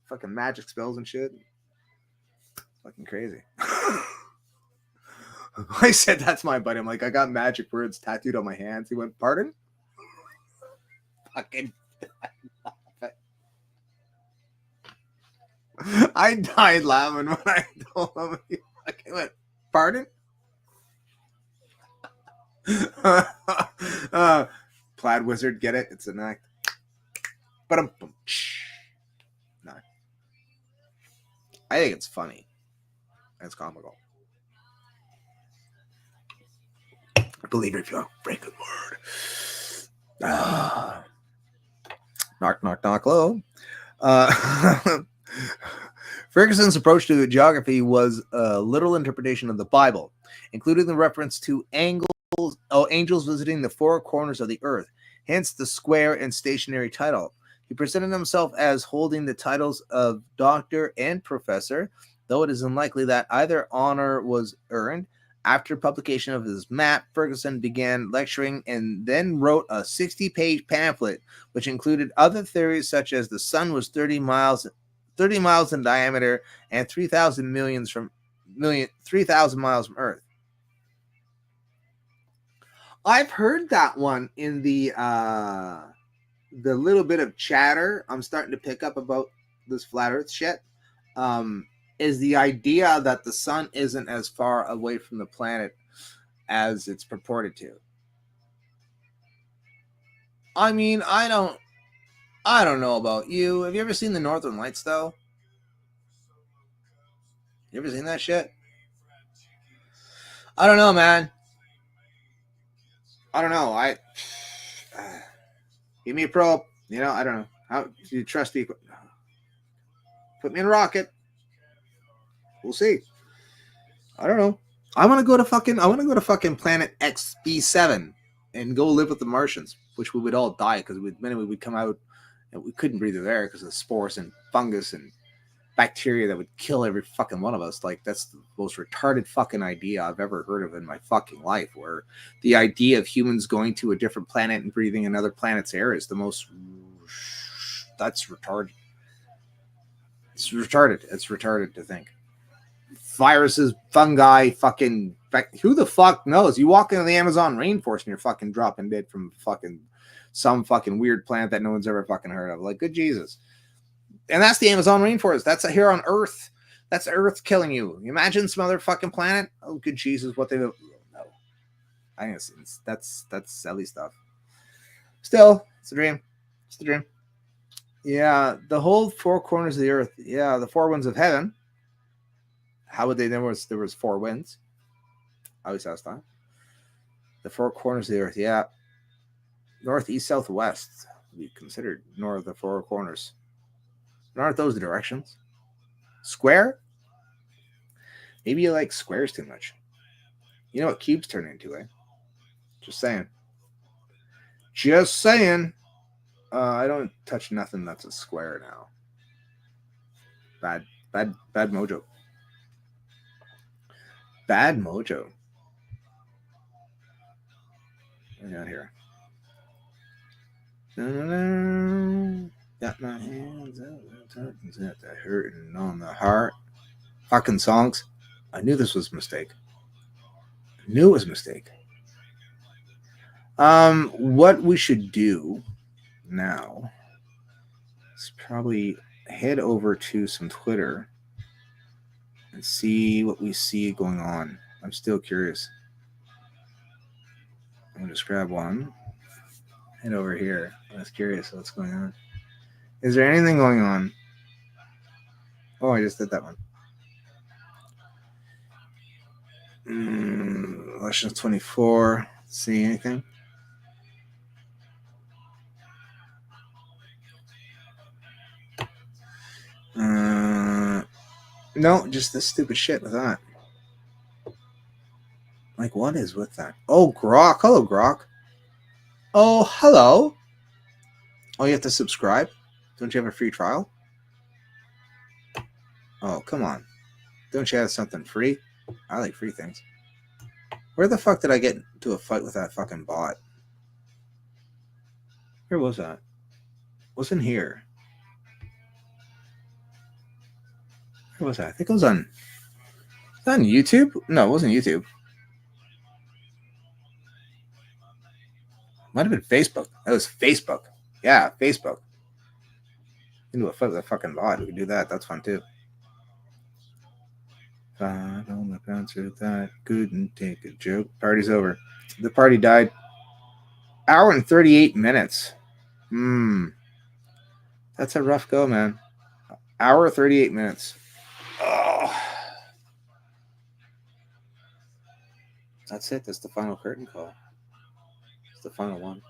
Fucking magic spells and shit. Fucking crazy. I said that's my buddy. I'm like, I got magic words tattooed on my hands. He went, pardon? Fucking. I died laughing when I told him. He fucking went, pardon? Plaid wizard, get it? It's an act. But no. I think it's funny. It's comical. Believe it if you break a word. Knock, knock, knock, low. Ferguson's approach to geography was a literal interpretation of the Bible, including the reference to angels visiting the four corners of the earth, hence the square and stationary title. He presented himself as holding the titles of doctor and professor, though it is unlikely that either honor was earned. After publication of his map, Ferguson began lecturing and then wrote a 60-page pamphlet, which included other theories such as the sun was 30 miles in diameter and 3,000 miles from Earth. I've heard that one in the little bit of chatter I'm starting to pick up about this flat Earth shit, is the idea that the sun isn't as far away from the planet as it's purported to. I mean, I don't know about you. Have you ever seen the Northern Lights, though? You ever seen that shit? I don't know, man. I don't know. Give me a probe. You know, I don't know. How do you trust the equipment? Put me in a rocket. We'll see. I don't know. I want to go to fucking planet XB7 and go live with the Martians, which we would all die because we'd come out and we couldn't breathe the air because of spores and fungus and bacteria that would kill every fucking one of us. Like, that's the most retarded fucking idea I've ever heard of in my fucking life, where the idea of humans going to a different planet and breathing another planet's air is the most... That's retarded. It's retarded. It's retarded to think. Viruses, fungi, fucking... Who the fuck knows? You walk into the Amazon rainforest and you're fucking dropping dead from fucking some fucking weird planet that no one's ever fucking heard of. Like, good Jesus. And that's the Amazon rainforest. That's here on Earth. That's Earth killing you. You imagine some other fucking planet? Oh, good Jesus, what they do. No. I think that's silly stuff. Still, it's a dream. It's the dream. Yeah, the whole four corners of the Earth. Yeah, the four winds of heaven. How would they know there was four winds? I always ask that. The four corners of the Earth. Yeah. North, east, south, west. Would be considered north of the four corners. Aren't those the directions? Square? Maybe you like squares too much. You know what cubes turn into, eh? Just saying. Just saying. I don't touch nothing that's a square now. Bad mojo. Bad mojo. What got here? Got my hands up, the hurting on the heart. Fucking songs. I knew this was a mistake. I knew it was a mistake. What we should do now is probably head over to some Twitter and see what we see going on. I'm still curious. I'm gonna just grab one. Head over here. I was curious what's going on. Is there anything going on? Oh, I just did that one. Elections 24. See anything? No, just this stupid shit with that. Like, what is with that? Oh, Grok. Hello, Grok. Oh, hello. Oh, you have to subscribe? Don't you have a free trial? Oh, come on. Don't you have something free? I like free things. Where the fuck did I get into a fight with that fucking bot? Where was that? Wasn't here. Where was that? I think it was on... Was that on YouTube? No, it wasn't YouTube. Might have been Facebook. That was Facebook. Yeah, Facebook. Into a fight with a fucking bot. We can do that. That's fun too. I don't answer that. Couldn't take a joke. Party's over. The party died. Hour and 38 minutes. That's a rough go, man. Hour 38 minutes. Oh. That's it. That's the final curtain call. It's the final one.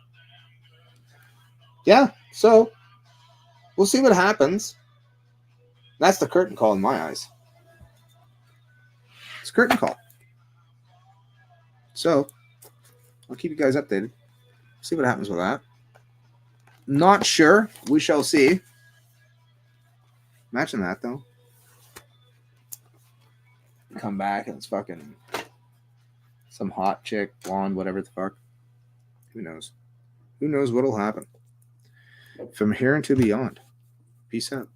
Yeah, so we'll see what happens. That's the curtain call in my eyes. It's a curtain call. So I'll keep you guys updated. See what happens with that. Not sure. We shall see. Imagine that, though. Come back and it's fucking some hot chick, blonde, whatever the fuck. Who knows? Who knows what'll happen? From here until beyond. Peace out.